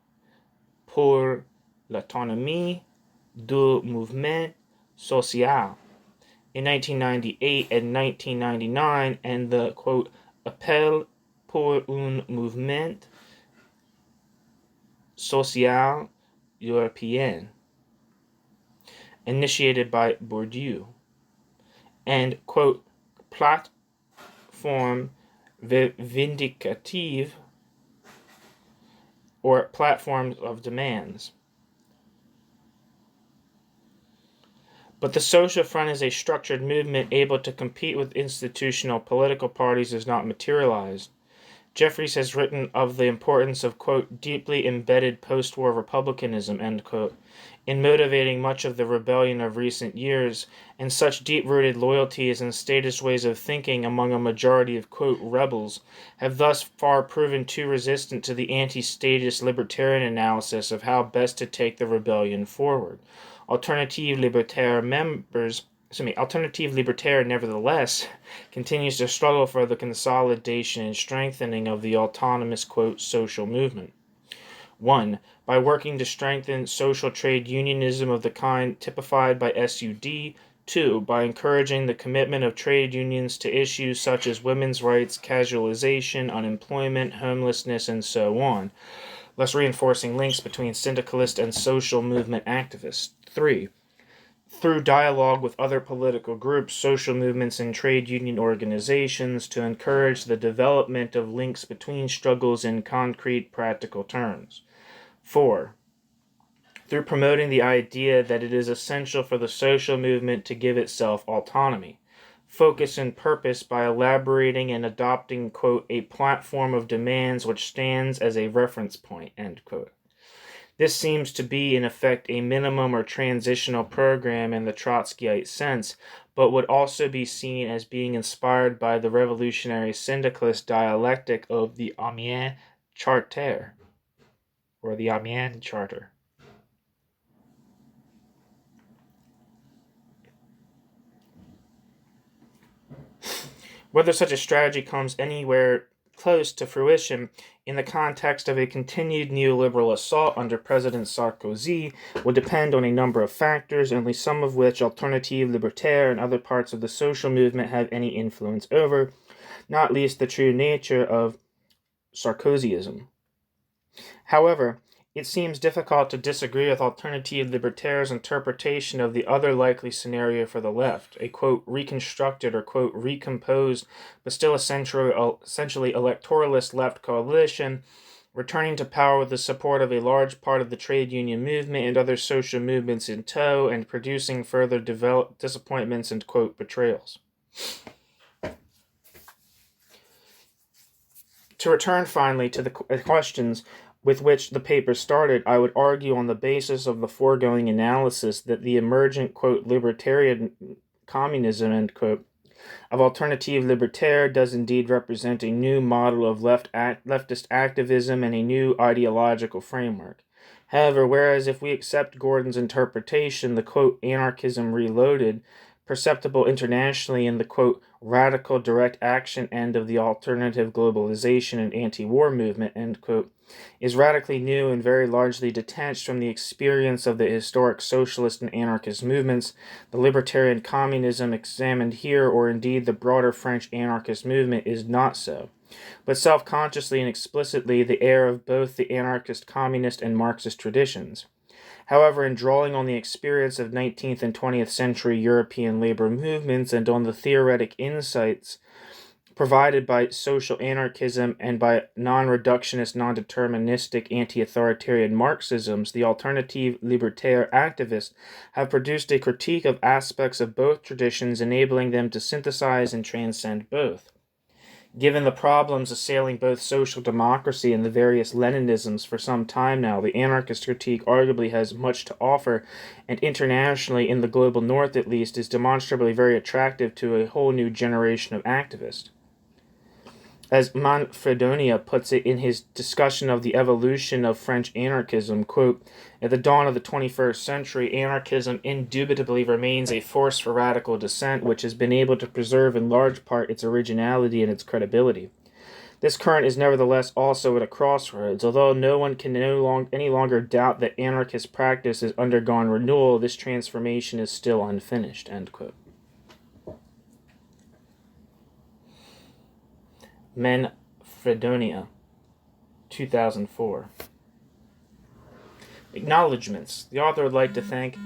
pour l'autonomie du mouvement social in 1998 and 1999, and the, quote, Appel pour un mouvement social européen, initiated by Bourdieu, and, quote, platform vindicative, or platforms of demands. But the social front as a structured movement able to compete with institutional political parties is not materialized. Jeffries has written of the importance of, quote, deeply embedded post-war republicanism, end quote, in motivating much of the rebellion of recent years, and such deep-rooted loyalties and statist ways of thinking among a majority of, quote, rebels have thus far proven too resistant to the anti-statist libertarian analysis of how best to take the rebellion forward. Alternative Libertaire, nevertheless, continues to struggle for the consolidation and strengthening of the autonomous, quote, social movement. 1. By working to strengthen social trade unionism of the kind typified by SUD. 2. By encouraging the commitment of trade unions to issues such as women's rights, casualization, unemployment, homelessness, and so on, thus reinforcing links between syndicalist and social movement activists. 3. Through dialogue with other political groups, social movements, and trade union organizations to encourage the development of links between struggles in concrete, practical terms. 4. Through promoting the idea that it is essential for the social movement to give itself autonomy, focus, and purpose by elaborating and adopting, quote, a platform of demands which stands as a reference point, end quote. This seems to be, in effect, a minimum or transitional program in the Trotskyite sense, but would also be seen as being inspired by the revolutionary syndicalist dialectic of the Amiens Charter. or the Amiens Charter. Whether such a strategy comes anywhere close to fruition in the context of a continued neoliberal assault under President Sarkozy will depend on a number of factors, only some of which Alternative Libertaire and other parts of the social movement have any influence over, not least the true nature of Sarkozyism. However, it seems difficult to disagree with Alternative Libertaire's interpretation of the other likely scenario for the left, a quote reconstructed or quote recomposed but still essentially electoralist left coalition returning to power with the support of a large part of the trade union movement and other social movements in tow and producing further disappointments and quote betrayals. To return finally to the questions with which the paper started, I would argue on the basis of the foregoing analysis that the emergent, quote, libertarian communism, end quote, of Alternative Libertaire does indeed represent a new model of leftist activism and a new ideological framework. However, whereas if we accept Gordon's interpretation, the, quote, anarchism reloaded, perceptible internationally in the, quote, radical direct action end of the alternative globalization and anti-war movement, end quote, is radically new and very largely detached from the experience of the historic socialist and anarchist movements, the libertarian communism examined here, or indeed the broader French anarchist movement, is not so, but self-consciously and explicitly the heir of both the anarchist, communist, and Marxist traditions. However, in drawing on the experience of 19th and 20th century European labor movements and on the theoretic insights provided by social anarchism and by non-reductionist, non-deterministic, anti-authoritarian Marxisms, the Alternative Libertaire activists have produced a critique of aspects of both traditions, enabling them to synthesize and transcend both. Given the problems assailing both social democracy and the various Leninisms for some time now, the anarchist critique arguably has much to offer, and internationally, in the global north at least, is demonstrably very attractive to a whole new generation of activists. As Manfredonia puts it in his discussion of the evolution of French anarchism, quote, at the dawn of the 21st century, anarchism indubitably remains a force for radical dissent which has been able to preserve in large part its originality and its credibility. This current is nevertheless also at a crossroads. Although no one can any longer doubt that anarchist practice has undergone renewal, this transformation is still unfinished, end quote. Manfredonia, 2004. Acknowledgements. The author would like to thank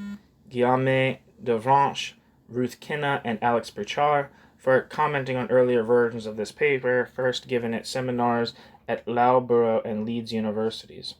Guillaume Devranche, Ruth Kinna, and Alex Pritchard for commenting on earlier versions of this paper, first given at seminars at Loughborough and Leeds universities.